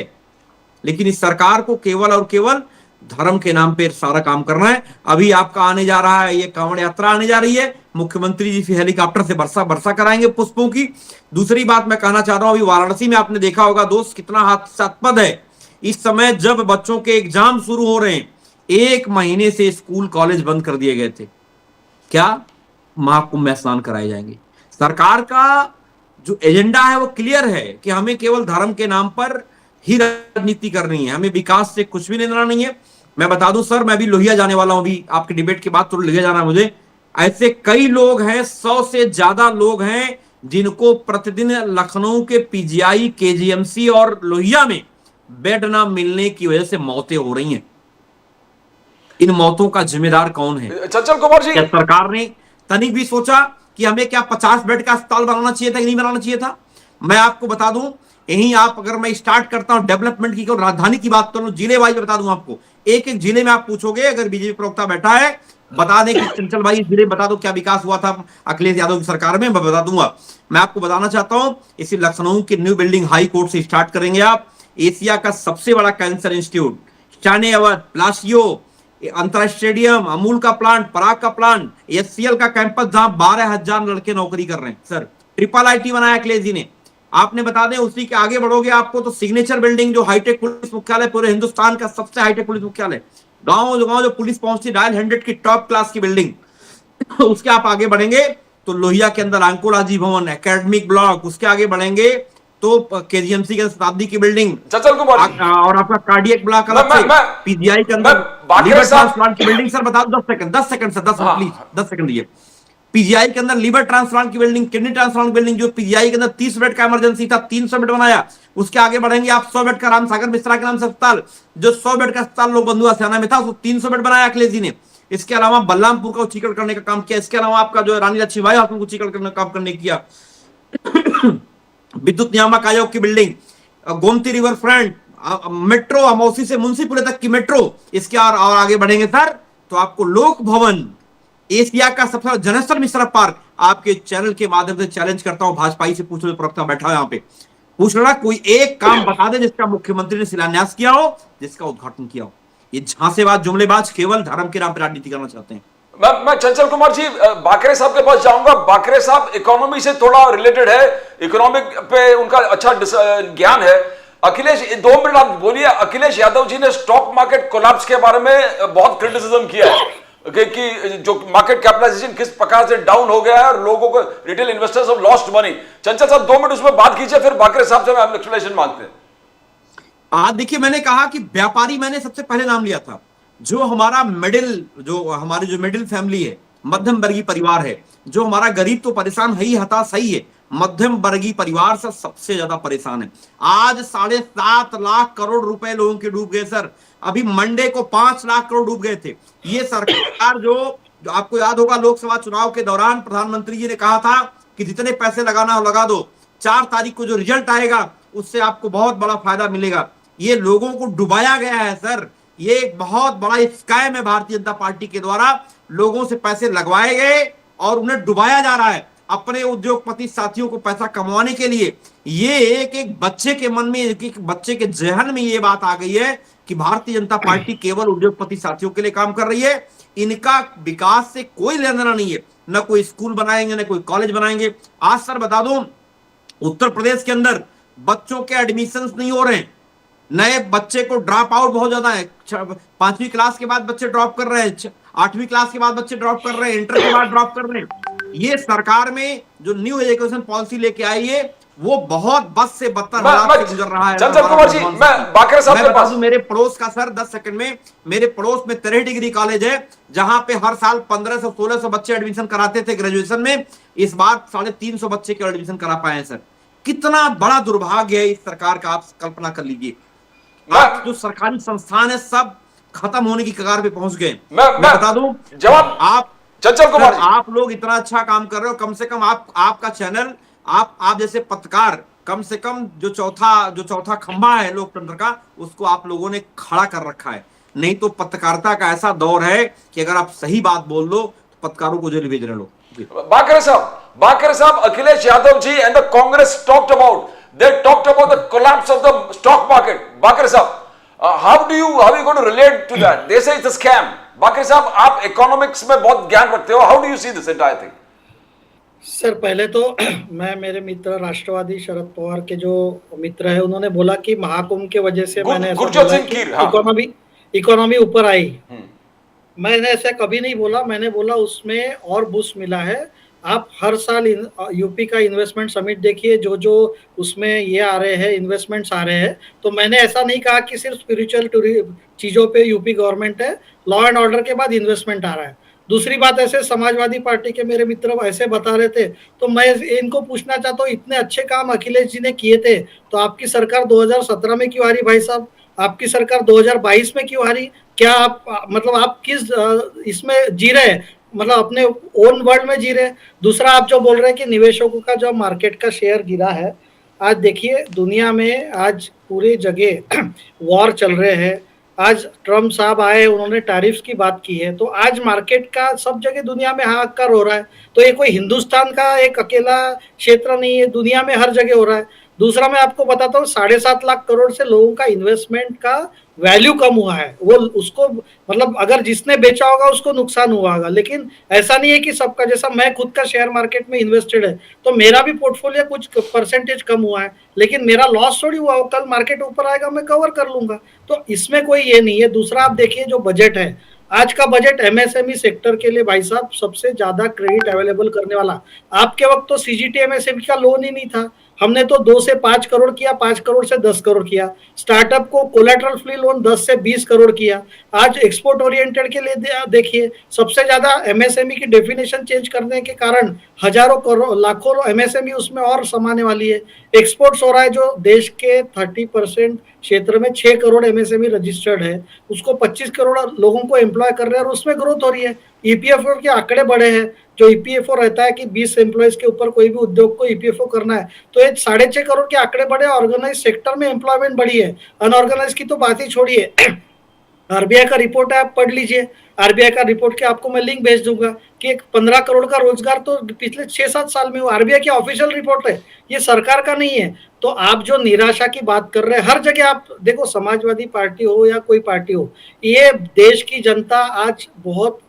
लेकिन इस सरकार को केवल और केवल धर्म के नाम पे सारा काम करना है। अभी आपका आने जा रहा है, ये कांवड़ यात्रा आने जा रही है, मुख्यमंत्री जी फिर हेलीकॉप्टर से बरसा कराएंगे पुष्पों की। दूसरी बात मैं कहना चाह रहा हूं, अभी वाराणसी में आपने देखा होगा दोस्त कितना हास्यास्पद है। इस समय जब बच्चों के एग्जाम शुरू हो रहे हैं, 1 महीने से स्कूल कॉलेज बंद कर दिए गए थे। क्या महाकुंभ में स्नान कराए जाएंगे? सरकार का जो एजेंडा है वो क्लियर है कि हमें केवल धर्म के नाम पर ही राजनीति करनी है, हमें विकास से कुछ भी लेना नहीं है। मैं बता दूं सर, मैं भी लोहिया जाने वाला हूं, अभी आपके डिबेट के बाद तो लोहिया जाना है मुझे। ऐसे कई लोग हैं, 100 से ज्यादा लोग हैं जिनको प्रतिदिन लखनऊ के पीजीआई, केजीएमसी और लोहिया में बेड ना मिलने की वजह से मौतें हो रही हैं। इन मौतों का जिम्मेदार कौन है? चंचल कुमार जी, क्या सरकार ने तनिक भी सोचा कि हमें क्या 50 बेड का अस्पताल बनाना चाहिए था कि नहीं बनाना चाहिए था? मैं आपको बता दूं, यहीं आप अगर मैं स्टार्ट करता हूं डेवलपमेंट की, राजधानी की बात करूं, जिले वाइज बता दूं आपको, एक एक जिले में आप पूछोगे, अगर बीजेपी प्रवक्ता बैठा है बता दें कि चंचल भाई जिले बता दो क्या विकास हुआ था अखिलेश यादव की सरकार में, मैं बता दूंगा। मैं आपको बताना चाहता हूं, इसी लखनऊ की न्यू बिल्डिंग हाई कोर्ट से स्टार्ट करेंगे आप। एशिया का सबसे बड़ा कैंसर इंस्टीट्यूट, चाने अवध, प्लासियो, अंतरराष्ट्रीय स्टेडियम, अमूल का प्लांट, पराग का प्लांट, एचसीएल का कैंपस जहां 12,000 लड़के नौकरी कर रहे हैं सर। ट्रिपल आईटी बनाया अखिलेश जी ने। आपने बता दें उसी के आगे बढ़ोगे आपको तो सिग्नेचर बिल्डिंग जो हाईटेक पुलिस मुख्यालय, पूरे हिंदुस्तान का सबसे हाईटेक पुलिस मुख्यालय, गांव जो पुलिस पहुंचती, डायल 100 की टॉप क्लास की बिल्डिंग। उसके आप आगे बढ़ेंगे तो लोहिया के अंदर आंकोलॉजी भवन, एकेडमिक ब्लॉक, उसके आगे बढ़ेंगे तो केजीएमसी के शताब्दी की बिल्डिंग, चंचल कुमार जी, और आपका कार्डियक ब्लॉक अलग से, पीजीआई के अंदर लीवर ट्रांसप्लांट की बिल्डिंग। सर बता दो 10 सेकंड सर, 10 प्लीज 10 सेकंड दिए। पीजीआई के अंदर लीवर ट्रांसप्लांट की बिल्डिंग, किडनी ट्रांसप्लांट की बिल्डिंग, जो पीजीआई के अंदर 30 बेड का इमरजेंसी था, 300 बेड बनाया। उसके आगे बढ़ेंगे आप 100 बेड का राम सागर मिश्रा के नाम से अस्पताल, जो 100 बेड का अस्पताल लोग बंधुआ सेना में था, उसको 300 बेड बनाया अखिलेश जी ने। इसके अलावा बलरामपुर को उच्चीकरण करने का काम किया। इसके अलावा आपका जो रानी लक्ष्मीबाई हॉस्पिटल को उच्चीकरण करने का काम करने किया। विद्युत नियामक आयोग की building, Gomti river front, metro Amausi से मुंशीपुर तक की मेट्रो। इसके और आगे बढ़ेंगे सर तो आपको लोक भवन, एशिया का सबसे बड़ा जनेश्वर मिश्रा पार्क। आपके चैनल के माध्यम से चैलेंज करता हूं, भाजपाई से पूछ लो, प्रवक्ता बैठा है यहाँ पे, पूछ रहा कोई एक काम बता दे जिसका मुख्यमंत्री ने शिलान्यास किया हो, जिसका उद्घाटन किया हो। ये झांसेबाज जुमलेबाज केवल धर्म के नाम पर राजनीति करना चाहते हैं। मैं चंचल कुमार जी बाकरे साहब के पास जाऊंगा। बाकरे साहब इकोनॉमी से थोड़ा रिलेटेड है, इकोनॉमिक पे उनका अच्छा ज्ञान है। अखिलेश 2 मिनट आप बोलिए। अखिलेश यादव जी ने स्टॉक मार्केट कोलैप्स के बारे में बहुत क्रिटिसिज्म किया है कि जो मार्केट कैपिटलाइजेशन किस प्रकार से डाउन हो गया है और लोगों को, retail investors have lost money. चंचल साहब 2 मिनट उसमें बात कीजिए, फिर बाकरे साहब से हम एक्सप्लेनेशन मांगते हैं। देखिए, मैंने कहा कि व्यापारी मैंने सबसे पहले नाम लिया था। जो हमारा हमारी जो मिडिल फैमिली है, मध्यम वर्गीय परिवार है, जो हमारा गरीब तो परेशान है ही, हताश है ही है, मध्यम वर्गीय परिवार से सबसे ज्यादा परेशान है। आज 7.5 लाख करोड़ रुपए लोगों के डूब गए सर। अभी मंडे को 5 लाख करोड़ डूब गए थे। ये सरकार जो आपको याद होगा, लोकसभा चुनाव के दौरान प्रधानमंत्री जी ने कहा था कि जितने पैसे लगाना हो लगा दो, 4 तारीख को जो रिजल्ट आएगा उससे आपको बहुत बड़ा फायदा मिलेगा। ये लोगों को डुबाया गया है सर। ये एक बहुत बड़ा स्कैम है भारतीय जनता पार्टी के द्वारा। लोगों से पैसे लगवाए गए और उन्हें डुबाया जा रहा है अपने उद्योगपति साथियों को पैसा कमाने के लिए। ये एक बच्चे के मन में, एक बच्चे के जहन में ये बात आ गई है कि भारतीय जनता पार्टी केवल उद्योगपति साथियों के लिए काम कर रही है। इनका विकास से कोई लेना देना नहीं है। न कोई स्कूल बनाएंगे, न कोई कॉलेज बनाएंगे। आज सर बता दूं, उत्तर प्रदेश के अंदर बच्चों के एडमिशन नहीं हो रहे हैं। नए बच्चे को ड्रॉप आउट बहुत ज्यादा है। 5वीं क्लास के बाद बच्चे ड्रॉप कर रहे हैं, 8वीं क्लास के बाद बच्चे ड्रॉप कर रहे हैं, इंटर के बाद ड्रॉप कर रहे हैं। ये सरकार में जो न्यू एजुकेशन पॉलिसी लेके आई है वो बहुत बद से बदतर हालात से गुजर रहा है। चंचल कुमार जी, मैं बाकरे साहब के पास, मेरे पड़ोस का सर 10 सेकंड में, मेरे पड़ोस में 13 डिग्री कॉलेज है जहां पे हर साल 1500-1600 बच्चे एडमिशन कराते थे ग्रेजुएशन में। इस बार 350 बच्चे के एडमिशन करा पाए हैं सर। कितना बड़ा दुर्भाग्य है इस सरकार का, आप कल्पना कर लीजिए। आज जो सरकारी संस्थान है सब खत्म होने की कगार पे पहुंच गए। मैं बता दूं जवाब, आप चंचल कुमार, आप लोग इतना अच्छा काम कर रहे हो, कम से कम आपका चैनल आप जैसे पत्रकार कम से कम जो चौथा खंभा है लोकतंत्र का, उसको आप लोगों ने खड़ा कर रखा है। नहीं तो पत्रकारिता का ऐसा दौर है कि अगर आप सही बात बोल लो तो पत्रकारों को जेल भेज रहे लोग। Bakare Sahab, Akhilesh Yadav ji and the Congress they talked about the collapse of the stock market. Bakare Sahab, how are you going to relate to that? They say it's a scam. Bakare Sahab, आप economics में बहुत ज्ञान रखते हो. How do you see this entire thing? Sir पहले तो मैं मेरे मित्र राष्ट्रवादी शरद पवार के जो मित्र है उन्होंने बोला कि महाकुंभ के वजह से मैंने ऐसा गुरजोत बोला सिंह कि कीर, हाँ। इकोनॉमी ऊपर आई। मैंने ऐसा कभी नहीं बोला, मैंने बोला उसमें और बूस्ट मिला है। आप हर साल यूपी का इन्वेस्टमेंट समिट देखिए, जो उसमें ये आ रहे हैं, इन्वेस्टमेंट्स आ रहे हैं। तो मैंने ऐसा नहीं कहा कि सिर्फ स्पिरिचुअल चीजों पे यूपी गवर्नमेंट है, लॉ एंड ऑर्डर के बाद इन्वेस्टमेंट आ रहा है। दूसरी बात, ऐसे समाजवादी पार्टी के मेरे मित्र ऐसे बता रहे थे, तो मैं इनको पूछना चाहता हूँ, इतने अच्छे काम अखिलेश जी ने किए थे तो आपकी सरकार 2017 में क्यों हारी भाई साहब? आपकी सरकार 2022 में क्यों हारी? क्या आप मतलब आप किस इसमें जी रहे हैं, मतलब अपने ओन वर्ल्ड में जी रहे हैं? दूसरा, आप जो बोल रहे हैं कि निवेशकों का जो मार्केट का शेयर गिरा है, आज देखिए दुनिया में आज पूरी जगह वॉर चल रहे हैं। आज ट्रम्प साहब आए, उन्होंने टैरिफ्स की बात की है, तो आज मार्केट का सब जगह दुनिया में हाहाकार हो रहा है। तो ये कोई हिंदुस्तान का एक अकेला क्षेत्र नहीं है, दुनिया में हर जगह हो रहा है। दूसरा, मैं आपको बताता हूँ, 7.5 लाख करोड़ से लोगों का इन्वेस्टमेंट का वैल्यू कम हुआ है। वो उसको मतलब अगर जिसने बेचा होगा उसको नुकसान हुआ होगा, लेकिन ऐसा नहीं है कि सबका। जैसा मैं खुद का शेयर मार्केट में इन्वेस्टेड है, तो मेरा भी पोर्टफोलियो कुछ परसेंटेज कम हुआ है, लेकिन मेरा लॉस थोड़ी हुआ हो। कल मार्केट ऊपर आएगा, मैं कवर कर लूंगा। तो इसमें कोई ये नहीं है। दूसरा, आप देखिए जो बजट है, आज का बजट एमएसएमई सेक्टर के लिए भाई साहब सबसे ज्यादा क्रेडिट अवेलेबल करने वाला। आपके वक्त तो सीजीटी एमएसएमई का लोन ही नहीं था, हमने तो 2 से 5 करोड़ किया, 5 करोड़ से 10 करोड़ किया। स्टार्टअप को कोलैटरल फ्री लोन 10 से 20 करोड़ किया। आज एक्सपोर्ट ओरिएंटेड के लिए देखिए, सबसे ज्यादा एमएसएमई की डेफिनेशन चेंज करने के कारण हजारों करोड़ लाखों एमएसएमई उसमें और समाने वाली है। एक्सपोर्ट्स हो रहा है, जो देश के 30% क्षेत्र में 6 करोड़ एमएसएमई रजिस्टर्ड है, उसको 25 करोड़ लोगों को एम्प्लॉय कर रहे हैं और उसमें ग्रोथ हो रही है। ईपीएफओ के आंकड़े बड़े हैं, जो ईपीएफओ रहता है कि 20 एम्प्लॉयज के ऊपर कोई भी उद्योग को ईपीएफओ करना है, तो ये 6.5 करोड़ के आंकड़े बड़े। ऑर्गेनाइज सेक्टर में एम्प्लॉयमेंट बढ़ी है, अनऑर्गेनाइज की तो बात ही छोड़िए। आरबीआई का रिपोर्ट है, आप पढ़ लीजिए। आरबीआई का रिपोर्ट के आपको मैं लिंक भेज दूंगा कि 15 करोड़ का रोजगार तो पिछले 6-7 साल में हुआ। आरबीआई की ऑफिशियल रिपोर्ट है, ये सरकार का नहीं है। तो आप जो निराशा की बात कर रहे हैं, हर जगह आप देखो, समाजवादी पार्टी हो या कोई पार्टी हो, ये देश की जनता आज बहुत,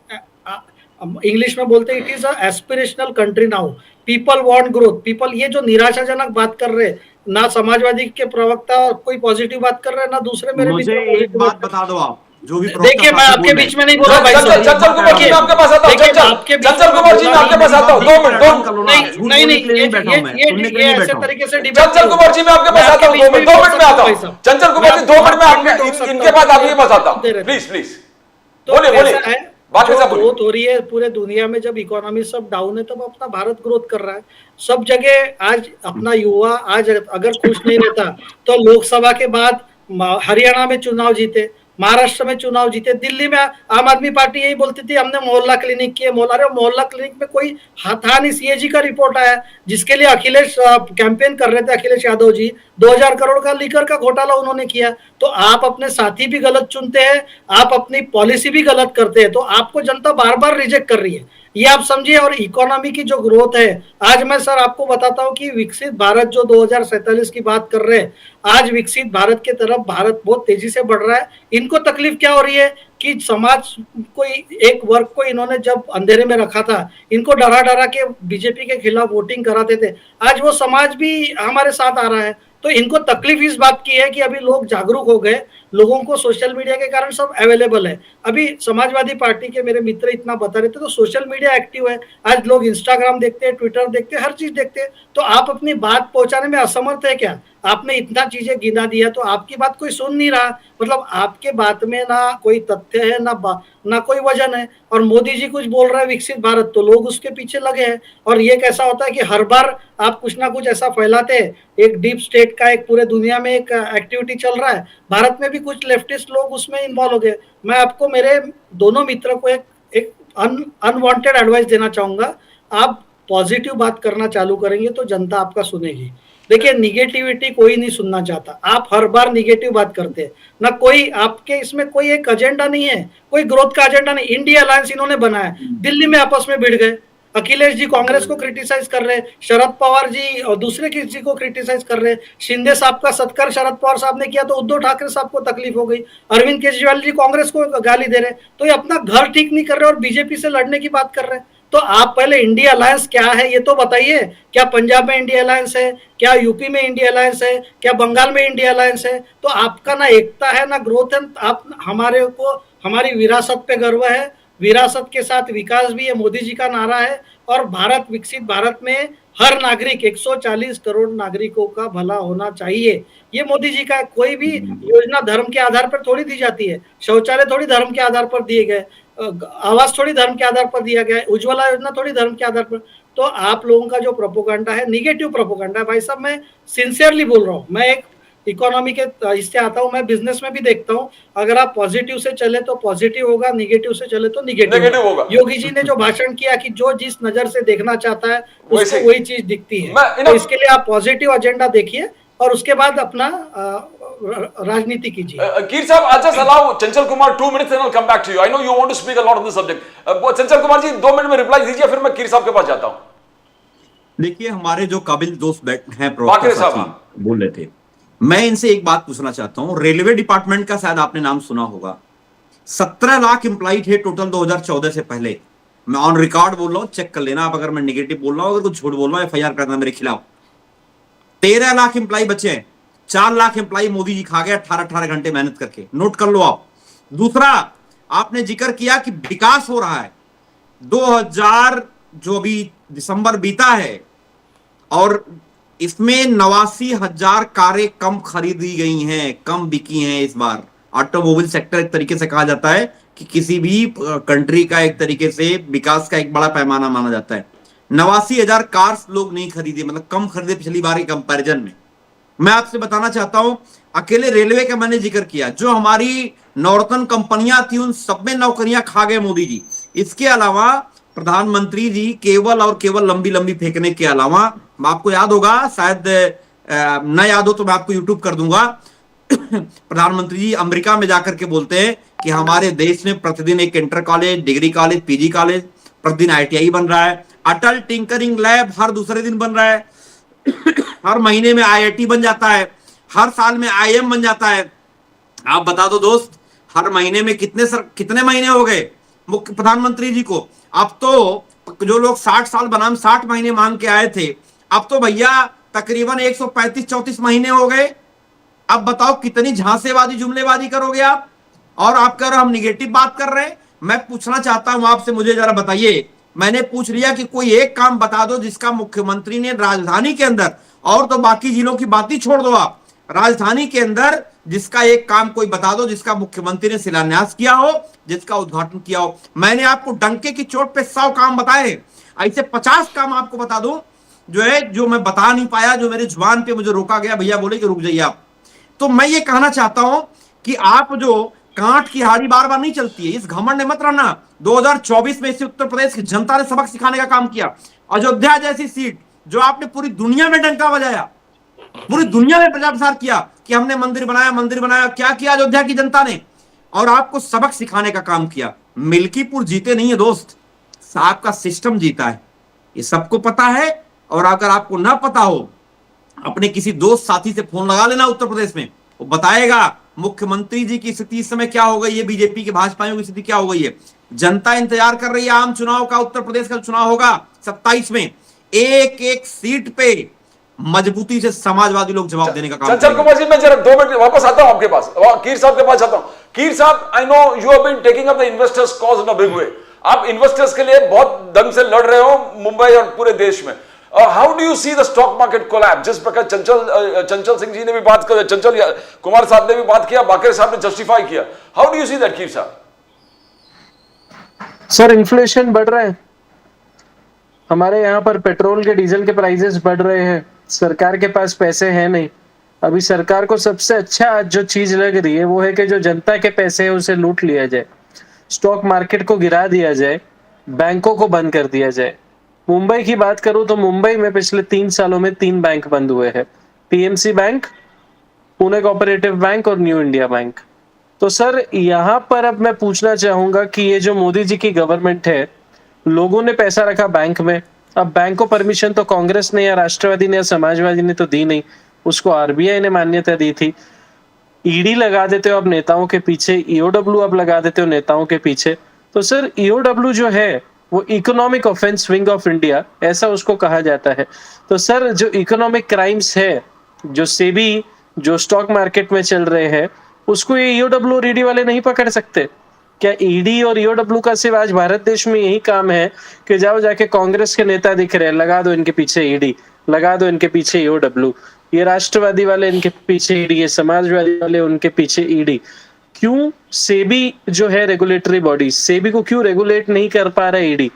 इंग्लिश में बोलते हैं, it is a aspirational country now, people want growth. People, ये जो निराशाजनक बात कर रहे हैं, ना समाजवादी के प्रवक्ता कोई पॉजिटिव बात कर रहे हैं, ना दूसरे मेरे मुझे एक बात बता दो, आप जो भी देखिए, मैं आपके बीच में नहीं बोला भाई साहब। चंचल कुमार जी, मैं आपके पास आता हूं। चंचल कुमार जी, मैं आपके पास आता हूं। 2 मिनट, नहीं, ये ऐसे तरीके से डिबेट। चंचल कुमार जी, मैं आपके पास आता हूं। 2 मिनट में आता हूं। चंचल कुमार जी, 2 मिनट में आपके इनके पास आपके पास आता हूं। प्लीज बोलिए। ग्रोथ हो रही है पूरे दुनिया में, जब इकोनॉमी सब डाउन है तब अपना भारत ग्रोथ कर रहा है। सब जगह आज अपना युवा आज अगर खुश नहीं रहता, तो लोकसभा के बाद हरियाणा में चुनाव जीते, महाराष्ट्र में चुनाव जीते, दिल्ली में आम आदमी पार्टी यही बोलती थी हमने मोहल्ला क्लिनिक किए। मोहल्ला क्लिनिक में कोई था नहीं। सीएजी का रिपोर्ट आया, जिसके लिए अखिलेश कैंपेन कर रहे थे, अखिलेश यादव जी, 2000 करोड़ का लीकर का घोटाला उन्होंने किया। तो आप अपने साथी भी गलत चुनते हैं, आप अपनी पॉलिसी भी गलत करते हैं, तो आपको जनता बार बार रिजेक्ट कर रही है, ये आप समझिए। और इकोनॉमी की जो ग्रोथ है, आज मैं सर आपको बताता हूं कि विकसित भारत जो 2047 की बात कर रहे हैं, आज विकसित भारत के तरफ भारत बहुत तेजी से बढ़ रहा है। इनको तकलीफ क्या हो रही है कि समाज को, एक वर्ग को इन्होंने जब अंधेरे में रखा था, इनको डरा डरा के बीजेपी के खिलाफ वोटिंग कराते थे, आज वो समाज भी हमारे साथ आ रहा है। तो इनको तकलीफ इस बात की है कि अभी लोग जागरूक हो गए, लोगों को सोशल मीडिया के कारण सब अवेलेबल है। अभी समाजवादी पार्टी के मेरे मित्र इतना बता रहे थे, तो सोशल मीडिया एक्टिव है, आज लोग इंस्टाग्राम देखते हैं, ट्विटर देखते हैं, हर चीज देखते हैं। तो आप अपनी बात पहुंचाने में असमर्थ है क्या? आपने इतना चीजें गिना दिया, तो आपकी बात कोई सुन नहीं रहा। मतलब आपके बात में ना कोई तथ्य है, ना कोई वजन है। और मोदी जी कुछ बोल रहे हैं विकसित भारत, तो लोग उसके पीछे लगे हैं। और ये कैसा होता है कि हर बार आप कुछ ना कुछ ऐसा फैलाते हैं, एक डीप स्टेट का एक पूरे दुनिया में एक एक्टिविटी चल रहा है, भारत में भी कुछ लेफ्टिस्ट लोग उसमें इन्वॉल्व हो गए। मैं आपको मेरे दोनों मित्रों को एक अनवांटेड एडवाइस देना चाहूंगा। आप पॉजिटिव बात करना चालू करेंगे तो जनता आपका सुनेगी। देखिए निगेटिविटी कोई नहीं सुनना चाहता, आप हर बार निगेटिव बात करते हैं ना, कोई आपके इसमें कोई एक एजेंडा नहीं है, कोई ग्रोथ का एजेंडा नहीं। इंडिया अलायंस इन्होंने बनाया, दिल्ली में आपस में भिड़ गए, अखिलेश जी कांग्रेस को क्रिटिसाइज कर रहे हैं, शरद पवार जी और दूसरे किसी को क्रिटिसाइज कर रहे हैं, शिंदे साहब का सत्कार शरद पवार साहब ने किया तो उद्धव ठाकरे साहब को तकलीफ हो गई, अरविंद केजरीवाल जी कांग्रेस को गाली दे रहे हैं, तो ये अपना घर ठीक नहीं कर रहे और बीजेपी से लड़ने की बात कर रहे हैं। तो आप पहले इंडिया अलायंस क्या है ये तो बताइए, क्या पंजाब में इंडिया अलायंस है, क्या यूपी में इंडिया अलायंस है, क्या बंगाल में इंडिया अलायंस है? तो आपका ना एकता है ना ग्रोथ है। आप हमारे को हमारी विरासत पे गर्व है, विरासत के साथ विकास भी है, मोदी जी का नारा है। और भारत विकसित भारत में हर नागरिक 140 करोड़ नागरिकों का भला होना चाहिए, ये मोदी जी का। कोई भी योजना धर्म के आधार पर थोड़ी दी जाती है, शौचालय थोड़ी धर्म के आधार पर दिए गए, आवास थोड़ी धर्म के आधार पर दिया गया है, उज्ज्वला योजना थोड़ी धर्म के आधार पर। तो आप लोगों का जो प्रोपोगंडा है निगेटिव प्रोपोगंडा है भाई साहब, मैं सिंसियरली बोल रहा हूँ। मैं एक इकोनॉमी के इससे आता हूँ, मैं बिजनेस में भी देखता हूँ, अगर आप पॉजिटिव से चले तो पॉजिटिव होगा, निगेटिव से चले तो नेगेटिव होगा। योगी जी ने जो भाषण किया कि जो जिस नजर से देखना चाहता है वैसे उसको वही चीज दिखती है, तो इसके लिए आप पॉजिटिव एजेंडा देखिए और उसके बाद अपना राजनीति कीजिए। Keer sahab, I'll just allow Chanchal Kumar 2 minutes and I'll come back to you. I know you want to speak a lot on this subject. Chanchal Kumar ji 2 मिनट में रिप्लाई दीजिए, फिर मैं कीर साहब के पास जाता हूँ। देखिए हमारे जो काबिल दोस्त हैं बाकरे साहब बोल रहे थे, मैं इनसे एक बात पूछना चाहता हूं। रेलवे डिपार्टमेंट का शायद आपने नाम सुना होगा, 17 लाख एम्प्लॉय थे टोटल 2014 से पहले। मैं ऑन रिकॉर्ड बोल रहा हूं, चेक कर लेना आप, अगर मैं नेगेटिव बोल रहा हूं, अगर कुछ झूठ बोल रहा हूं एफआईआर करना मेरे खिलाफ। 13 लाख एम्प्लॉय बचे हैं, 4 लाख एम्प्लॉय मोदी जी खा गए 18 घंटे मेहनत करके, नोट कर लो आप। दूसरा, आपने जिक्र किया कि विकास हो रहा है। 2000 जो अभी दिसंबर बीता है और इसमें 89,000 कारें कम खरीदी गई हैं, कम बिकी हैं इस बार। ऑटोमोबाइल सेक्टर एक तरीके से कहा जाता है कि किसी भी कंट्री का एक तरीके से विकास का एक बड़ा पैमाना माना जाता है। 89,000 कार्स लोग नहीं खरीदे, मतलब कम खरीदे पिछली बार के कंपैरिजन में। मैं आपसे बताना चाहता हूं, अकेले रेलवे का मैंने जिक्र किया, जो हमारी नॉर्थन कंपनियां थी उन सब में नौकरियां खा गए मोदी जी। इसके अलावा प्रधानमंत्री जी केवल और केवल लंबी लंबी फेंकने के अलावा, आपको याद होगा, शायद न याद हो तो मैं आपको यूट्यूब कर दूंगा, प्रधानमंत्री जी अमेरिका में जाकर के बोलते हैं कि हमारे देश में प्रतिदिन एक inter college, degree college, PG college, प्रतिदिन आईटीआई बन रहा है, अटल टिंकरिंग लैब हर दूसरे दिन बन रहा है, हर महीने में आईआईटी बन जाता है, हर साल में आईएम बन जाता है। आप बता दो दोस्त, हर महीने में कितने महीने हो गए मुख्य प्रधानमंत्री जी को? अब तो जो लोग 60 साल बनाम 60 महीने मांग के आए थे, अब तो भैया तकरीबन 135-34 महीने हो गए। अब बताओ कितनी झांसेबाजी जुमलेबाजी करोगे आप? और आप कह रहे हो हम निगेटिव बात कर रहे हैं। मैं पूछना चाहता हूं आपसे, मुझे जरा बताइए, मैंने पूछ लिया कि कोई एक काम बता दो जिसका मुख्यमंत्री ने राजधानी के अंदर, और तो बाकी जिलों की बात ही छोड़ दो आप, राजधानी के अंदर जिसका एक काम कोई बता दो जिसका मुख्यमंत्री ने शिलान्यास किया हो, जिसका उद्घाटन किया हो। मैंने आपको डंके की चोट पे 100 काम बताए, ऐसे 50 काम आपको बता दो जो है, जो मैं बता नहीं पाया, जो मेरे जुबान पे मुझे रोका गया, भैया बोले कि रुक जाइए आप। तो मैं ये कहना चाहता हूं कि आप जो कांट की हारी बार बार नहीं चलती है, इस घमंड में मत रहना। 2024 में इस उत्तर प्रदेश की जनता ने सबक सिखाने का काम किया। अयोध्या जैसी सीट जो आपने पूरी दुनिया में डंका बजाया, पूरी दुनिया में प्रचार प्रसार किया कि हमने मंदिर बनाया, क्या किया अयोध्या की जनता ने? और आपको सबक सिखाने का काम किया। मिल्कीपुर जीते नहीं है दोस्त, आपका सिस्टम जीता है, ये सबको पता है। और अगर आपको ना पता हो, अपने किसी दोस्त साथी से फोन लगा लेना उत्तर प्रदेश में, वो बताएगा मुख्यमंत्री जी की स्थिति इस समय क्या हो गई है, बीजेपी के भाजपाइयों की स्थिति क्या हो गई है। जनता इंतजार कर रही है आम चुनाव का, उत्तर प्रदेश का चुनाव होगा 27 में। एक एक सीट पे मजबूती से समाजवादी लोग जवाब देने का काम चंचल कुमार जी, मैं जरा 2 मिनट वापस आता हूं आपके पास, कीर साहब के पास आता हूं। कीर साहब, I know you have been taking up the investors cause in a big way. आप इन्वेस्टर्स के लिए बहुत दम से लड़ रहे हो मुंबई और पूरे देश में। How do you see the stock market collapse? जिस प्रकार चंचल सिंह जी ने भी बात कर, चंचल कुमार साहब ने भी बात किया, बाकरे साहब ने जस्टिफाई किया, how do you see that Keer साहब? सर, इन्फ्लेशन बढ़ रहा है, हमारे यहाँ पर पेट्रोल के डीजल के प्राइसेस बढ़ रहे हैं, सरकार के पास पैसे हैं नहीं। अभी सरकार को सबसे अच्छा जो चीज लग रही है वो है कि जो जनता के पैसे है उसे लूट लिया जाए, स्टॉक मार्केट को गिरा दिया जाए, बैंकों को बंद कर दिया जाए। मुंबई की बात करूं तो मुंबई में पिछले 3 सालों में 3 बैंक बंद हुए हैं, PMC bank, Pune cooperative bank और न्यू इंडिया बैंक। तो सर यहाँ पर अब मैं पूछना चाहूंगा कि ये जो मोदी जी की गवर्नमेंट है, लोगों ने पैसा रखा बैंक में, अब बैंक को परमिशन तो कांग्रेस ने या राष्ट्रवादी ने या समाजवादी ने तो दी नहीं, उसको आरबीआई ने मान्यता दी थी। ईडी लगा देते हो अब नेताओं के पीछे, ईओडब्ल्यू अब लगा देते हो नेताओं के पीछे। तो सर ईओडब्ल्यू जो है वो economic offence wing of India, ऐसा उसको कहा जाता है। तो सर जो इकोनॉमिक क्राइम्स है, जो सेबी, जो स्टॉक मार्केट में चल रहे हैं, उसको ये ईओडब्ल्यू और ईडी वाले नहीं पकड़ सकते क्या? ईडी और ईओडब्ल्यू का सिर्फ आज भारत देश में यही काम है कि जाओ जाके कांग्रेस के नेता दिख रहे हैं, लगा दो इनके पीछे ईडी, लगा दो इनके पीछे ईओडब्ल्यू, ये राष्ट्रवादी वाले इनके पीछे ईडी, ये समाजवादी वाले उनके पीछे ईडी। क्यों सेबी जो है रेगुलेटरी बॉडी, सेबी को क्यों रेगुलेट नहीं कर पा रहा ईडी?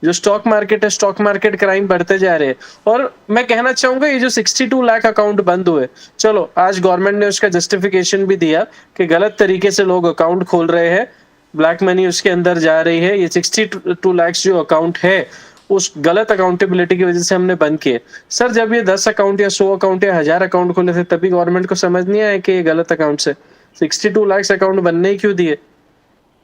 जो स्टॉक मार्केट है, स्टॉक मार्केट क्राइम बढ़ते जा रहे हैं। और मैं कहना चाहूंगा ये जो 62 लाख अकाउंट बंद हुए, चलो आज गवर्नमेंट ने उसका जस्टिफिकेशन भी दिया कि गलत तरीके से लोग अकाउंट खोल रहे हैं, ब्लैक मनी उसके अंदर जा रही है। ये 62 लाख जो अकाउंट है उस गलत अकाउंटेबिलिटी की वजह से हमने बंद किए। सर जब ये 10 अकाउंट या 100 अकाउंट या 1000 अकाउंट खोले थे तभी गवर्नमेंट को समझ नहीं आया कि ये गलत अकाउंट से 62 लाख अकाउंट बनने ही क्यों दिए?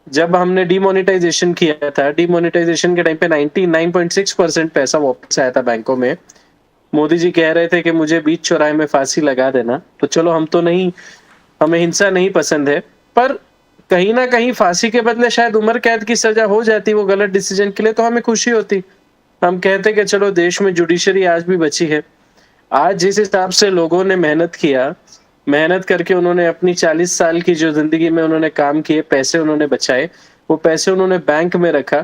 जब हमने डीमोनेटाइजेशन किया था, डीमोनेटाइजेशन के टाइम पे 99.6% पैसा वापस आया था बैंकों में। मोदी जी कह रहे थे कि मुझे बीच चौराहे में फांसी लगा देना, तो चलो हम तो नहीं, हमें हिंसा नहीं पसंद है, पर कहीं ना कहीं फांसी के बदले शायद उम्र कैद की सजा हो जाती वो गलत डिसीजन के लिए, तो हमें खुशी होती। हम कहते कि चलो देश में जुडिशरी आज भी बची है। आज जिस हिसाब से लोगों ने मेहनत किया, मेहनत करके उन्होंने अपनी 40 साल की जो जिंदगी में उन्होंने काम किए, पैसे उन्होंने बचाए, वो पैसे उन्होंने बैंक में रखा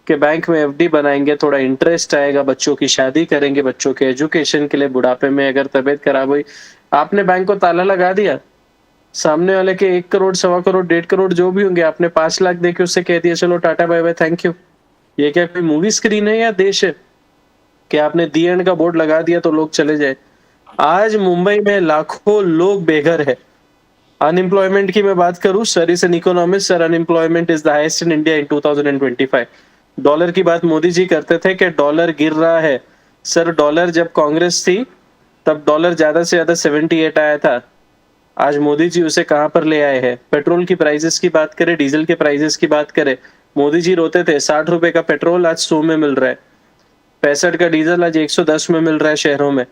कि बैंक में एफडी बनाएंगे, थोड़ा इंटरेस्ट आएगा, बच्चों की शादी करेंगे, बच्चों के एजुकेशन के लिए, बुढ़ापे में अगर तबीयत खराब हुई। आपने बैंक को ताला लगा दिया, सामने वाले के 1 करोड़, 1.25 करोड़, 1.5 करोड़ जो भी होंगे, आपने 5 लाख देके उससे कह दिया चलो tata bye bye thank you. ये क्या कोई मूवी स्क्रीन है या देश है कि आपने दी एंड का बोर्ड लगा दिया तो लोग चले जाए? आज मुंबई में लाखों लोग बेघर है। अनएम्प्लॉयमेंट की मैं बात करूं, sir is an economist, sir unemployment is the highest in India in 2025। Dollar की बात मोदी जी करते थे कि डॉलर गिर रहा है। सर डॉलर जब कांग्रेस थी तब डॉलर ज्यादा से ज्यादा 78 आया था, आज मोदी जी उसे कहां पर ले आए हैं? पेट्रोल की प्राइसेस की बात करें, डीजल के प्राइसेस की बात करें, मोदी जी रोते थे 60 रुपए का पेट्रोल आज 100 में मिल रहा है, 65 का डीजल आज 110 में मिल रहा है शहरों में।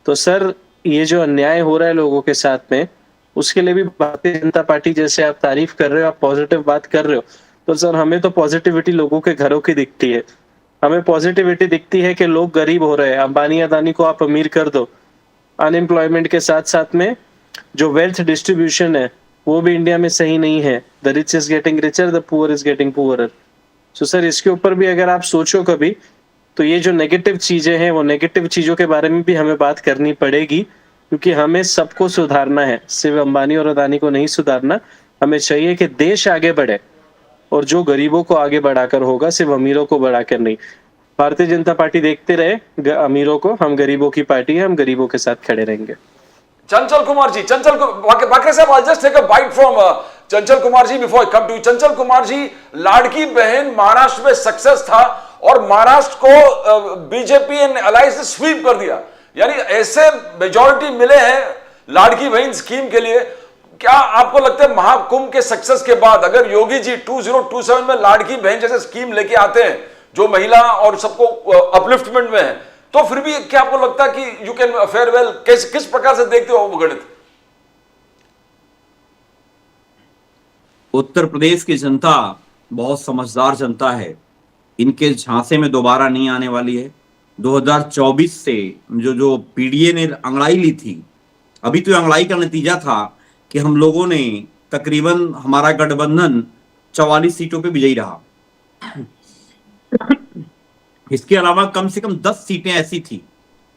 तो सर ये जो अन्याय हो रहा है लोगों के साथ में, उसके लिए भी भारतीय जनता पार्टी, जैसे आप तारीफ कर रहे हो, आप पॉजिटिव बात कर रहे हो, तो सर हमें तो पॉजिटिविटी लोगों के घरों की दिखती है। हमें पॉजिटिविटी दिखती है कि लोग गरीब हो रहे हैं, अंबानी अदानी को आप अमीर कर दो। अनएम्प्लॉयमेंट के साथ साथ में जो वेल्थ डिस्ट्रीब्यूशन है वो भी इंडिया में सही नहीं है। The rich is getting richer, the poor is getting poorer. So sir इसके ऊपर भी अगर आप सोचो कभी, तो ये जो नेगेटिव चीजें हैं वो नेगेटिव चीजों के बारे में भी हमें बात करनी पड़ेगी, क्योंकि हमें सबको सुधारना है, सिर्फ अंबानी और अदानी को नहीं सुधारना। हमें चाहिए कि देश आगे बढ़े और जो गरीबों को आगे बढ़ाकर होगा, सिर्फ अमीरों को बढ़ाकर नहीं। भारतीय जनता पार्टी देखते रहे अमीरों को, हम गरीबों की पार्टी है, हम गरीबों के साथ खड़े रहेंगे। Chanchal Kumar ji, Bakre sahab, I'll just take a bite from Chanchal Kumar ji before I come to you. Chanchal Kumar ji, लाडकी बहन महाराष्ट्र में सक्सेस था और महाराष्ट्र को बीजेपी एंड अलायंस ने स्वीप कर दिया, यानी ऐसे मेजॉरिटी मिले हैं लाडकी बहन स्कीम के लिए। क्या आपको लगता है महाकुंभ के सक्सेस के बाद अगर योगी जी 2027 में लाडकी बहन जैसे स्कीम लेके आते हैं जो महिला और सबको अपलिफ्टमेंट में है, तो फिर भी क्या आपको लगता है कि यू कैन फेयर वेल? किस प्रकार से देखते हो वो गणित? उत्तर प्रदेश की जनता बहुत समझदार जनता है, इनके झांसे में दोबारा नहीं आने वाली है। 2024 से जो पीडीए ने अंगड़ाई ली थी, अभी तो अंगड़ाई का नतीजा था कि हम लोगों ने तकरीबन, हमारा गठबंधन 44 सीटों पे विजयी रहा। इसके अलावा कम से कम 10 सीटें ऐसी थी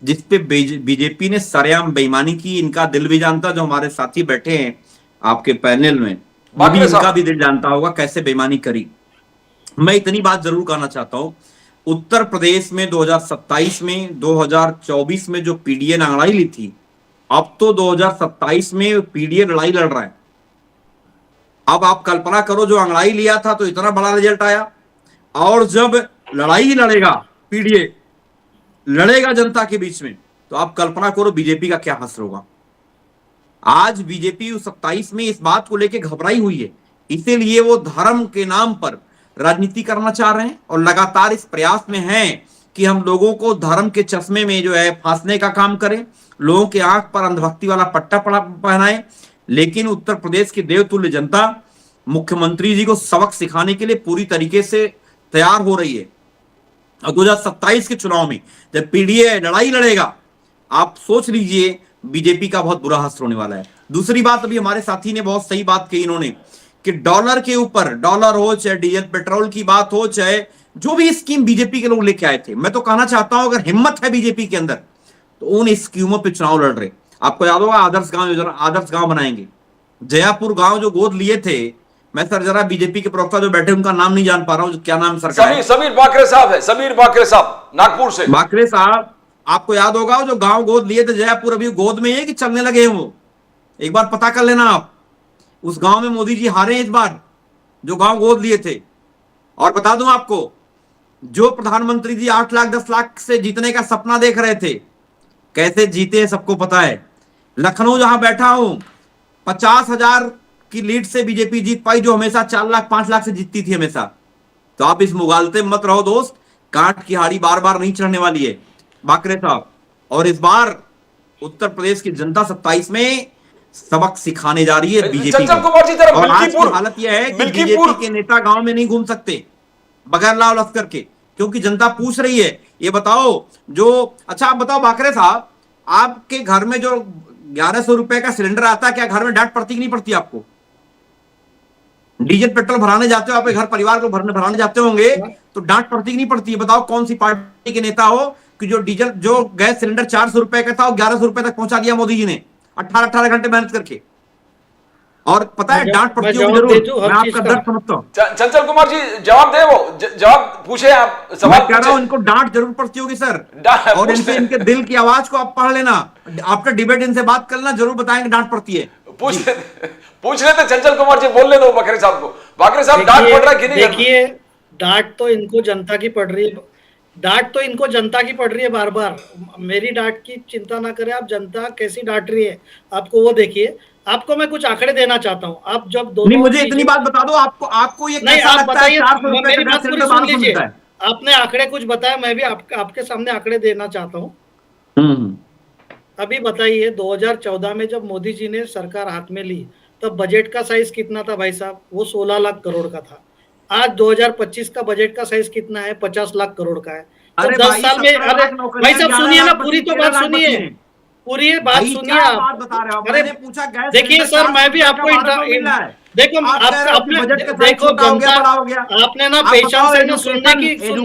जिसपे बीजेपी ने सरेआम बेईमानी की। इनका दिल भी जानता, जो हमारे साथी बैठे हैं आपके पैनल में, भी इनका भी दिल जानता होगा कैसे बेईमानी करी। मैं इतनी बात जरूर कहना चाहता हूं, उत्तर प्रदेश में 2027 में 2024 में जो पीडीए ने लड़ाई ली थी, अब तो 2027 में पीडीए लड़ाई लड़ रहा है। अब आप कल्पना करो, जो अंगड़ाई लिया था तो इतना बड़ा रिजल्ट आया, और जब लड़ाई ही लड़ेगा पीडीए लड़ेगा जनता के बीच में, तो आप कल्पना करो बीजेपी का क्या हासिल होगा। आज बीजेपी 27 में इस बात को लेकर घबराई हुई है, इसीलिए वो धर्म के नाम पर राजनीति करना चाह रहे हैं और लगातार इस प्रयास में हैं कि हम लोगों को धर्म के चश्मे में जो है फांसने का काम करें, लोगों के आंख पर अंधभक्ति वाला पट्टा पहनाए। लेकिन उत्तर प्रदेश की देवतुल्य जनता मुख्यमंत्री जी को सबक सिखाने के लिए पूरी तरीके से तैयार हो रही है। और 2027 के चुनाव में जब पीडीए लड़ाई लड़ेगा, आप सोच लीजिए बीजेपी का बहुत बुरा हासिल होने वाला है। दूसरी बात, अभी हमारे साथी ने बहुत सही बात कही इन्होंने कि डॉलर के ऊपर, डॉलर हो चाहे डीजल पेट्रोल की बात हो, चाहे जो भी स्कीम बीजेपी के लोग लेके आए थे, मैं तो कहना चाहता हूं अगर हिम्मत है बीजेपी के अंदर तो उन स्कीमों पे चुनाव लड़ रहे। आपको याद होगा आदर्श गांव योजना, आदर्श गांव बनाएंगे, जयापुर गांव जो गोद लिए थे, मैं सर जरा बीजेपी के प्रवक्ता जो बैठे उनका नाम नहीं जान पा रहा हूं, क्या नाम सरकार, समीर बाकरे साहब है, समीर बाकरे साहब नागपुर से। बाकरे साहब, आपको याद होगा जो गांव गोद लिए थे जयापुर, अभी गोद में है कि चलने लगे हैं वो, एक बार पता कर लेना आप। उस गांव में मोदी जी हारे इस बार, जो गांव गोद लिए थे। और बता दूं आपको, जो प्रधानमंत्री जी 8 लाख 10 लाख से जीतने का सपना देख रहे थे, कैसे जीते सबको पता है। लखनऊ जहां बैठा हूं 50,000 की लीड से बीजेपी जीत पाई, जो हमेशा 4 लाख 5 लाख से जीतती थी हमेशा। तो आप इस मुगालते में मत रहो दोस्त, कांट की हाड़ी बार बार नहीं चढ़ने वाली है बाकरे साहब। और इस बार उत्तर प्रदेश की जनता 27 में सबक सिखाने जा रही है बीजेपी चंचल कुमार जी, जरा और आज की मिल्कीपुर, हालत यह है कि बीजेपी के नेता गांव में नहीं घूम सकते बगैर लाव लश्कर के, क्योंकि जनता पूछ रही है। ये बताओ जो, अच्छा आप बताओ बाकरे साहब, आपके घर में जो 1100 रुपए का सिलेंडर आता है, क्या घर में डांट पड़ती कि नहीं पड़ती आपको? डीजल पेट्रोल भराने जाते हो, आपके घर परिवार को भराने जाते होंगे, तो डांट पड़ती कि नहीं पड़ती है? बताओ कौन सी पार्टी के नेता हो कि जो गैस सिलेंडर 400 रुपए का था वो 1100 रुपए तक पहुंचा दिया मोदी जी ने 18 घंटे मेहनत करके। और पता है डांट पड़ती होगी जरूर, मैं आपका दर्द समझता हूँ। चंचल कुमार जी जवाब दे, वो जवाब पूछे, आप सवाल कह रहा हूं, इनको डांट जरूर पड़ती होगी सर, और इनसे इनके दिल की आवाज को आप पढ़ लेना, आफ्टर डिबेट इनसे बात करना, जरूर बताएंगे डांट पड़ती है। पूछ लेते चंचल कुमार जी, बोलने दो बाकरे साहब को। बाकरे साहब, डांट पड़ रहा है कि नहीं? देखिए, डांट तो इनको जनता की पड़ रही है, डांट तो इनको जनता की पड़ रही है बार बार। मेरी डांट की चिंता ना करें आप, जनता कैसी डांट रही है आपको वो देखिए। आपको मैं कुछ आंकड़े देना चाहता हूँ। आप जब दोनों, मुझे इतनी बात बता दो, आपको ये नहीं, कैसा आप लगता है? बताइए, 400 रुपए मेरी का बात पूरी सिलेंडर सुन लीजिए। मिलता है। आपने आंकड़े कुछ बताया, मैं भी आपके सामने आंकड़े देना चाहता हूँ। अभी बताइए, 2014 में जब मोदी जी ने सरकार हाथ में ली, तब बजट का साइज कितना था भाई साहब? वो 16 लाख करोड़ का था। आज 2025 का बजट का साइज कितना है? 50 लाख करोड़ का है। तो 10 साल में, अरे भाई साहब सुनिए ना, पूरी तो बात सुनिए, पूरी बात सुनिए आप। बता रहे हो? अरे मैंने पूछा गैस देखिए सर, मैं भी आपको देखो, देखो जनता, आपने ना पेशेंस है ना, सुनने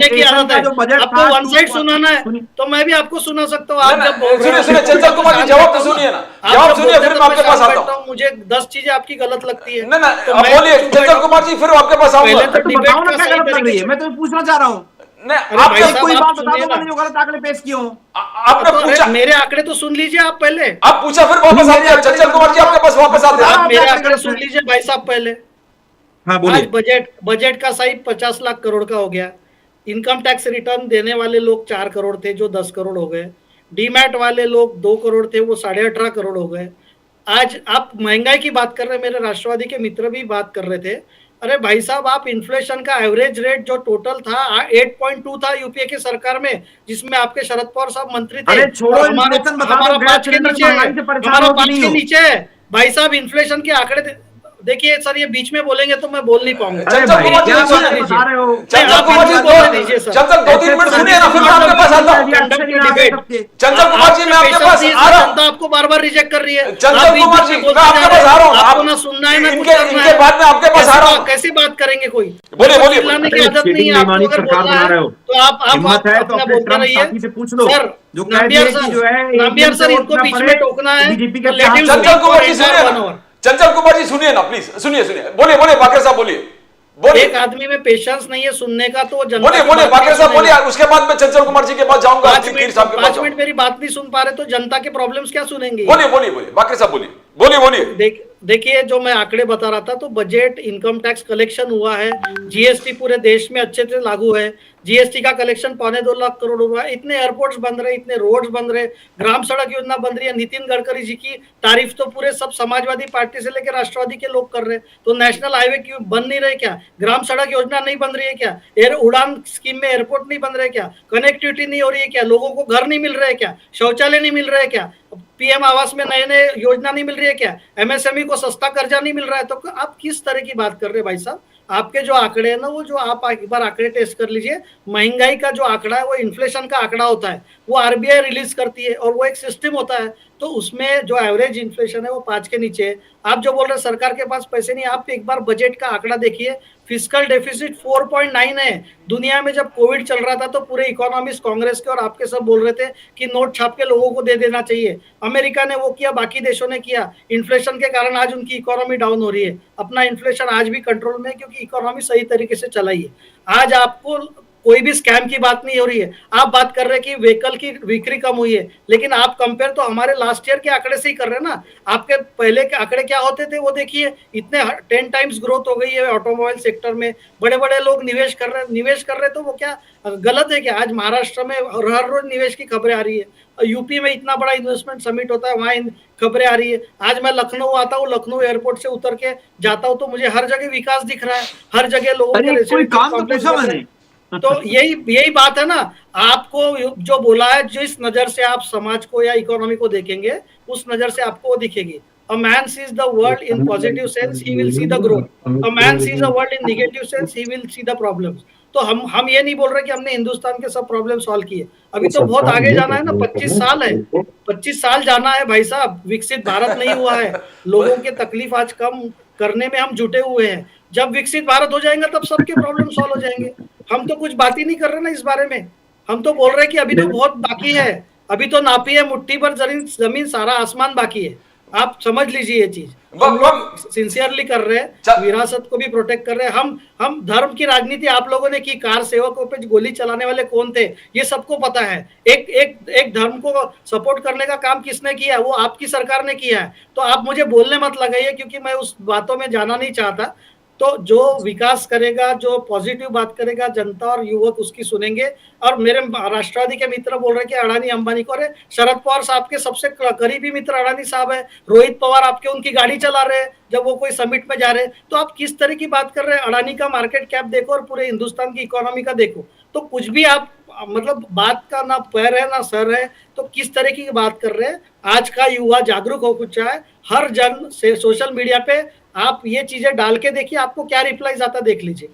की आदत है। आपको वन साइड सुनाना है तो मैं भी आपको सुना सकता हूँ। आप जब बोल रहे सुनिए चंचल कुमार जी, जवाब तो सुनिए ना, जवाब सुनिए, फिर मैं आपके पास आता हूँ। मुझे 10 चीजें आपकी गलत लगती है। ना बोलिए चंचल कुमार जी, फिर आपके पास आऊंगा। मैं तो पूछना चाह रहा हूँ, आपने कोई बात बता दो, मैंने जो गलत आंकड़े पेश किए हों। आपने पूछा, मेरे आंकड़े तो सुन लीजिए आप पहले। आप पूछा फिर वापस आते हैं चंचल कुमार जी, आपके पास वापस आते हैं। आप मेरे आंकड़े सुन लीजिए भाई साहब पहले। हाँ बोलिए। आज बजट का साइज 50 लाख करोड़ का हो गया। इनकम टैक्स रिटर्न देने वाले लोग 4 करोड़ थे, जो 10 करोड़ हो गए। डीमैट वाले लोग 2 करोड़ थे, वो 18.5 करोड़ हो गए। आज आप महंगाई की बात कर रहे हैं, मेरे राष्ट्रवादी के मित्र भी बात कर रहे थे। अरे भाई साहब, आप इन्फ्लेशन का एवरेज रेट जो टोटल था 8.2 था यूपीए की सरकार में, जिसमें आपके शरद पवार साहब मंत्री थे। हमारा 5 के नीचे है भाई साहब इन्फ्लेशन के आंकड़े। देखिए सर, ये बीच में बोलेंगे तो मैं बोल नहीं पाऊंगा। चंचल कुमार जी, चंचल 2-3 मिनट सुनिए ना, फिर मैं आपके पास आता हूँ। चंचल कुमार जी, मैं आपके पास आ रहा हूँ। आपको बार बार रिजेक्ट कर रही है। चंचल कुमार जी, मैं आपके पास आ रहा हूँ। आपको ना सुनना है ना कुछ करना है। इनके बाद में आपके पास आ रहा हूँ। कैसी बात करेंगे कोई? बोलिए। चिल्लाने की आदत नहीं है आपको। अगर बोलना है तो आप अपना बोलते रहिए। पूछ लो सर, नाम्बियर सर, इनको बीच में टोकना है। चंचल कुमार जी सुनिए, चंचल कुमार जी सुनिए ना प्लीज, सुनिए। बोलिए बाकरे साहब, बोलिए। एक आदमी में पेशेंस नहीं है सुनने का, तो जनता बोलिए बाकरे साहब, बोलिए। उसके बाद मैं चंचल कुमार जी के पास जाऊंगा। 5 मिनट मेरी बात नहीं सुन पा रहे तो जनता के प्रॉब्लम्स क्या सुनेंगे? बोलिए बाकरे साहब, बोलिए। देखिए, जो मैं आंकड़े बता रहा था, तो बजट, इनकम टैक्स कलेक्शन हुआ है, जीएसटी पूरे देश में अच्छे से लागू है, जीएसटी का कलेक्शन 2.25 लाख करोड़ हुआ है, इतने एयरपोर्ट्स बन रहे, इतने रोड्स बन रहे, ग्राम सड़क योजना बन रही है, नितिन गडकरी जी की तारीफ तो पूरे सब समाजवादी पार्टी से लेकर राष्ट्रवादी के लोग कर रहे हैं, तो नेशनल हाईवे क्यों बन नहीं रहे क्या? ग्राम सड़क योजना नहीं बन रही है क्या? एयर उड़ान स्कीम में एयरपोर्ट नहीं बन रहे क्या? कनेक्टिविटी नहीं हो रही है क्या? लोगों को घर नहीं मिल रहे क्या? शौचालय नहीं मिल रहे क्या? पीएम आवास में नए नए योजना नहीं मिल रही है क्या? एमएसएमई को सस्ता कर्जा नहीं मिल रहा है? तो आप किस तरह की बात कर रहे हैं भाई साहब? आपके जो आंकड़े हैं ना, वो जो आप एक बार आंकड़े टेस्ट कर लीजिए, महंगाई का जो आंकड़ा है वो इन्फ्लेशन का आंकड़ा होता है, वो आरबीआई रिलीज करती है और वो एक सिस्टम होता है, तो उसमें जो एवरेज इन्फ्लेशन है वो 5 के नीचे है। आप जो बोल रहे हैं सरकार के पास पैसे नहीं, आप एक बार बजट का आंकड़ा देखिए, फिस्कल डेफिसिट 4.9 है। दुनिया में जब कोविड चल रहा था तो पूरे इकोनॉमिस्ट कांग्रेस के और आपके सब बोल रहे थे कि नोट छाप के लोगों को दे देना चाहिए। अमेरिका ने वो किया, बाकी देशों ने किया, इन्फ्लेशन के कारण आज उनकी इकोनॉमी डाउन हो रही है। अपना इन्फ्लेशन आज भी कंट्रोल में है क्योंकि इकोनॉमी सही तरीके से चलाई है। आज आपको कोई भी स्कैम की बात नहीं हो रही है। आप बात कर रहे हैं कि व्हीकल की बिक्री कम हुई है, लेकिन आप कंपेयर तो हमारे लास्ट ईयर के आंकड़े से ही कर रहे हैं ना। आपके पहले के आंकड़े क्या होते थे वो देखिए, इतने 10 टाइम्स ग्रोथ हो गई है ऑटोमोबाइल सेक्टर में, बड़े बड़े लोग निवेश कर रहे, तो वो क्या गलत है क्या? आज महाराष्ट्र में हर रोज निवेश की खबरें आ रही है, यूपी में इतना बड़ा इन्वेस्टमेंट समिट होता है, वहां खबरें आ रही है। आज मैं लखनऊ आता हूँ, लखनऊ एयरपोर्ट से उतर के जाता हूँ तो मुझे हर जगह विकास दिख रहा है, हर जगह लोगों के कोई रेसिडेंशियल काम तो कॉम्प्लेक्स पूछा बन रहे मैंने। हैं। तो यही बात है ना। आपको जो बोला है, जिस नजर से आप समाज को या इकोनॉमी को देखेंगे, उस नजर से आपको वो दिखेगी। A man sees the world in positive sense, he will see the growth. A man sees the world in negative sense, he will see the problems. तो हम ये नहीं बोल रहे कि हमने हिंदुस्तान के सब प्रॉब्लम सॉल्व किए, अभी तो बहुत आगे जाना है ना। 25 साल है, 25 साल जाना है भाई साहब। विकसित भारत नहीं हुआ है, लोगों के तकलीफ आज कम करने में हम जुटे हुए हैं। जब विकसित भारत हो जाएगा तब सबके प्रॉब्लम सॉल्व हो जाएंगे। हम तो कुछ बात ही नहीं कर रहे ना इस बारे में। हम तो बोल रहे हैं कि अभी तो बहुत बाकी है, अभी तो नापी है मुट्ठी भर जमीन, सारा आसमान बाकी है। आप समझ लीजिए ये चीज। हम लोग सिंसियरली कर रहे हैं, विरासत को भी प्रोटेक्ट कर रहे हैं। हम धर्म की राजनीति आप लोगों ने की, कार सेवकों पे गोली चलाने वाले कौन थे ये सबको पता है। एक धर्म को सपोर्ट करने का काम किसने किया? वो आपकी सरकार ने किया है। तो आप मुझे बोलने मत लगाइए, क्योंकि मैं उस बातों में जाना नहीं चाहता। तो जो विकास करेगा, जो पॉजिटिव बात करेगा, जनता और युवक उसकी सुनेंगे। और मेरे राष्ट्रवादी के मित्र बोल रहे हैं कि अडानी अंबानी को, अरे शरद पवार साहब के सबसे करीबी मित्र अडानी साहब है, रोहित पवार आपके उनकी गाड़ी चला रहे हैं जब वो कोई समिट में जा रहे हैं। तो आप किस तरह की बात कर रहे हैं? अडानी का मार्केट कैप देखो और पूरे हिंदुस्तान की इकोनॉमी का देखो, तो कुछ भी आप मतलब बात का ना पैर है ना सर है। तो किस तरह की बात कर रहे हैं? आज का युवा जागरूक हो कुछ है, हर जन से सोशल मीडिया पे आप ये चीजें डाल के देखिए, आपको क्या रिप्लाईज आता देख लीजिए।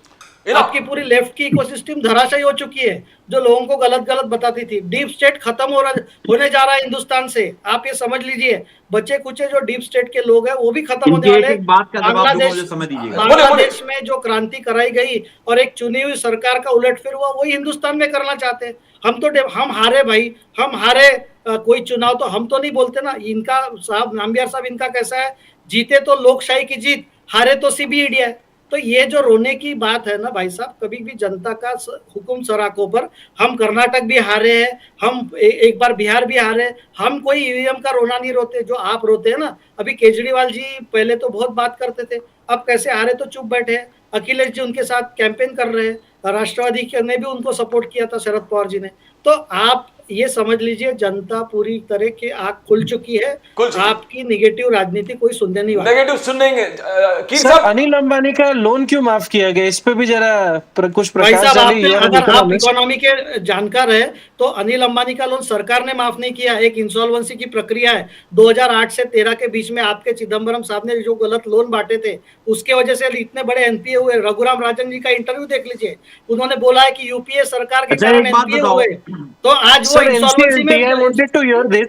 आपकी पूरी लेफ्ट की इकोसिस्टम धराशायी हो चुकी है, जो लोगों को गलत गलत बताती थी। डीप स्टेट खत्म होने जा रहा है हिंदुस्तान से, आप ये समझ लीजिए। बच्चे कुछ जो डीप स्टेट के लोग हैं वो भी खत्म होने वाले हैं। बांग्लादेश में जो क्रांति कराई गई और एक चुनी हुई सरकार का उलटफेर हुआ, वही हिंदुस्तान में करना चाहते हैं। हम हारे भाई, हम हारे। कोई चुनाव तो हम तो नहीं बोलते ना। इनका साहब नाम्बियार साहब, इनका कैसा है, जीते तो लोकशाही की जीत, हारे तो सीबीईडी है। तो ये जो रोने की बात है ना भाई साहब, कभी भी जनता का हुकुम सराखों पर। हम कर्नाटक भी हारे हैं, हम एक बार बिहार भी हारे। हम कोई ईवीएम का रोना नहीं रोते जो आप रोते हैं ना। अभी केजरीवाल जी पहले तो बहुत बात करते थे, अब कैसे हारे तो चुप बैठे हैं। अखिलेश जी उनके साथ कैंपेन कर रहे हैं, राष्ट्रवादी ने भी उनको सपोर्ट किया था, शरद पवार जी ने। तो आप ये समझ लीजिए, जनता पूरी तरह की आंख खुल चुकी है। आपकी नेगेटिव राजनीति कोई सुनने नहीं वाला। नेगेटिव सुनेंगे। सर, अनिल अंबानी का लोन क्यों माफ किया गया, इस पे भी जरा कुछ प्रकाश डालिए। अगर आप इकोनॉमी के जानकार है तो अनिल अंबानी का लोन सरकार ने माफ नहीं किया। एक इंसॉल्वेंसी की प्रक्रिया है। 2008 से 13 के बीच में आपके चिदम्बरम साहब ने जो गलत लोन बांटे थे, उसके वजह से इतने बड़े एनपीए हुए। रघुराम राजन जी का इंटरव्यू देख लीजिए, उन्होंने बोला है कि यूपीए सरकार के कारण एनपीए हुए। तो आज वो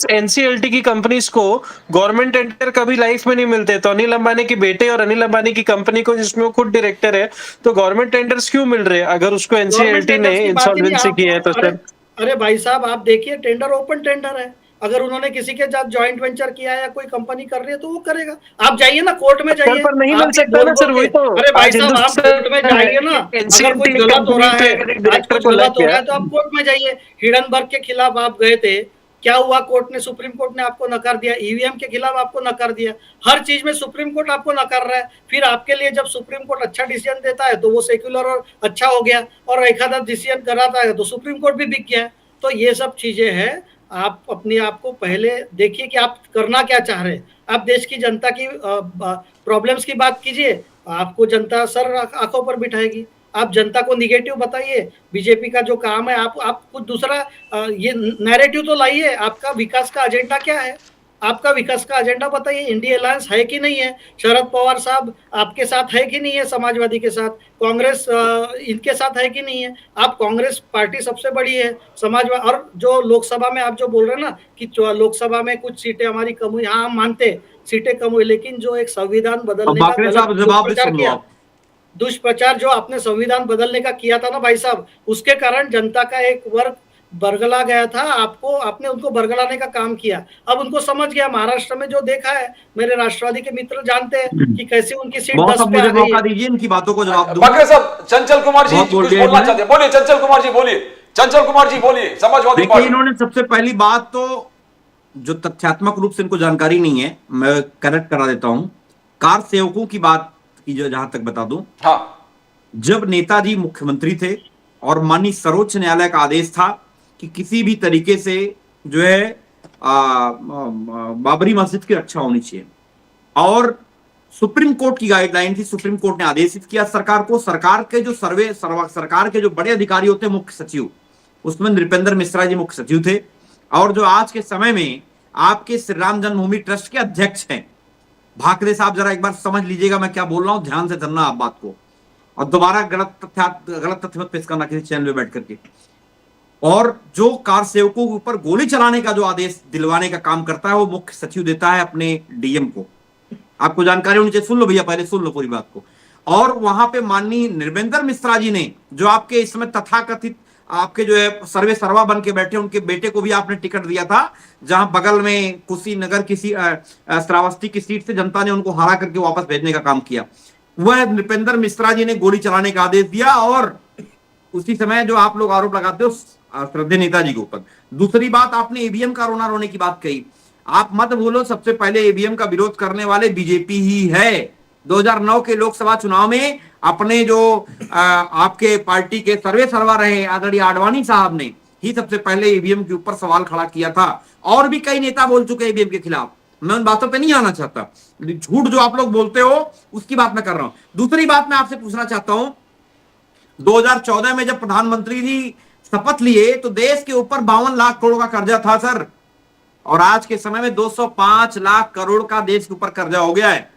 एनसीएलटी की कंपनीज को गवर्नमेंट टेंडर कभी लाइफ में नहीं मिलते। तो अनिल अंबानी के बेटे और अनिल अंबानी की कंपनी को, जिसमें वो खुद डायरेक्टर है, तो गवर्नमेंट टेंडर्स क्यों मिल रहे हैं अगर उसको एनसीएलटी ने इंसॉल्वेंसी की है तो? सर अरे भाई साहब, आप देखिए, टेंडर ओपन टेंडर है। अगर उन्होंने किसी के साथ जॉइंट वेंचर किया है या कोई कंपनी कर रही है तो वो करेगा। आप जाइए ना कोर्ट में जाइए, पर नहीं मिल सकता ना सर, वही तो। अरे भाई साहब, आप कोर्ट में जाइए ना। अगर कोई गलत हो रहा है, तो आप कोर्ट में जाइए। हिडनबर्ग के खिलाफ आप गए थे क्या हुआ, कोर्ट ने, सुप्रीम कोर्ट ने आपको नकार दिया, ईवीएम के खिलाफ आपको नकार दिया, हर चीज में सुप्रीम कोर्ट आपको नकार रहा है। फिर आपके लिए जब सुप्रीम कोर्ट अच्छा डिसीजन देता है तो वो सेक्युलर और अच्छा हो गया, और एक आधा डिसीजन कराता है तो सुप्रीम कोर्ट भी बिक गया है। तो ये सब चीजें हैं, आप अपने आप को पहले देखिए कि आप करना क्या चाह रहे हैं। आप देश की जनता की प्रॉब्लम्स की बात कीजिए, आपको जनता सर आंखों पर बिठाएगी। आप जनता को निगेटिव बताइए, बीजेपी का जो काम है, आप कुछ दूसरा ये नैरेटिव तो लाइए, आपका विकास का एजेंडा क्या है, आपका विकास का एजेंडा बताइए। इंडिया अलायंस है कि नहीं है, शरद पवार साहब आपके साथ है कि नहीं है, समाजवादी के साथ, कांग्रेस इनके साथ है कि नहीं है। आप कांग्रेस पार्टी सबसे बड़ी है, समाजवादी, और जो लोकसभा में आप जो बोल रहे हैं ना कि लोकसभा में कुछ सीटें हमारी कम हुई, हाँ हम मानते हैं सीटें कम हुई, लेकिन जो एक संविधान अब बदलने का बाकरे गलत साहब जवाब भी दुष्प्रचार सुन लो किया, आप। दुष्प्रचार जो आपने संविधान बदलने का किया था ना भाई साहब, उसके कारण जनता का एक वर्ग बरगला गया था, आपने उनको बरगलाने का काम किया। अब उनको समझ गया, महाराष्ट्र में जो देखा है, मेरे राष्ट्रवादी के मित्र जानते हैं कि कैसे उनकी सीट बहुत 10 साहब पे आ मुझे गई मौका है। दीजिए, इनकी बातों को जवाब दूंगा। बाकरे साहब, चंचल कुमार जी बहुत बोल कुछ दिया बोलना इन्होंने। चाहते हैं, बोलिए चंचल कुमार जी, बोलिए चंचल कुमार जी, बोलिए समाजवादी देखिए, पार्टी। इन्होंने सबसे पहली बात तो जो तथ्यात्मक रूप से इनको जानकारी नहीं है, मैं करेक्ट करा देता हूं। कार सेवकों की बात की जो जहां तक बता दूं, हाँ, जब नेताजी मुख्यमंत्री थे और माननीय सर्वोच्च न्यायालय का आदेश था कि किसी भी तरीके से जो है बाबरी मस्जिद की रक्षा होनी चाहिए, और सुप्रीम कोर्ट की गाइडलाइन थी, सुप्रीम कोर्ट ने आदेशित किया सरकार को, सरकार के जो सरकार के जो बड़े अधिकारी होते हैं, मुख्य सचिव, उसमें नृपेंद्र मिश्रा जी मुख्य सचिव थे, और जो आज के समय में आपके श्री राम जन्मभूमि ट्रस्ट के अध्यक्ष हैं। भाकरे साहब जरा एक बार समझ लीजिएगा मैं क्या बोल रहा हूं, ध्यान से सुनना आप बात को, और दोबारा गलत तथ्य मत पेश करना किसी चैनल में बैठ करके। और जो कार सेवकों के ऊपर गोली चलाने का जो आदेश दिलवाने का काम करता है, वो मुख्य सचिव देता है अपने डीएम को। आपको जानकारी होनी चाहिए, सुन लो भैया, पहले सुन लो पूरी बात को। और वहां पे माननीय नृपेंद्र मिश्रा जी ने, जो आपके इस समय तथाकथित आपके जो है सर्वे सर्वा बन के बैठे, उनके बेटे को भी आपने टिकट दिया था, जहां बगल में कुशीनगर किसी श्रावस्ती की सीट से जनता ने उनको हरा करके वापस भेजने का काम किया। वह नृपेंद्र मिश्रा जी ने गोली चलाने का आदेश दिया, और उसी समय जो आप लोग आरोप लगाते हो श्रद्धेय नेताजी के ऊपर। दूसरी बात, आपने ईवीएम का रोना रोने की बात कही, आप मत भूलो सबसे पहले ईवीएम का विरोध करने वाले बीजेपी ही है। 2009 के लोकसभा चुनाव में अपने जो आपके पार्टी के सर्वे सर्वा रहे आदरणीय आडवाणी साहब ने ही सबसे पहले ईवीएम के ऊपर सवाल खड़ा किया था, और भी कई नेता बोल चुके ईवीएम के खिलाफ। मैं उन बातों पे नहीं आना चाहता, झूठ जो आप लोग बोलते हो उसकी बात मैं कर रहा हूं। दूसरी बात मैं आपसे पूछना चाहता हूं, 2014 में जब प्रधानमंत्री जी शपथ लिए तो देश के ऊपर 52 लाख करोड़ का कर्जा था सर, और आज के समय में 205 लाख करोड़ का देश के ऊपर कर्जा हो गया है।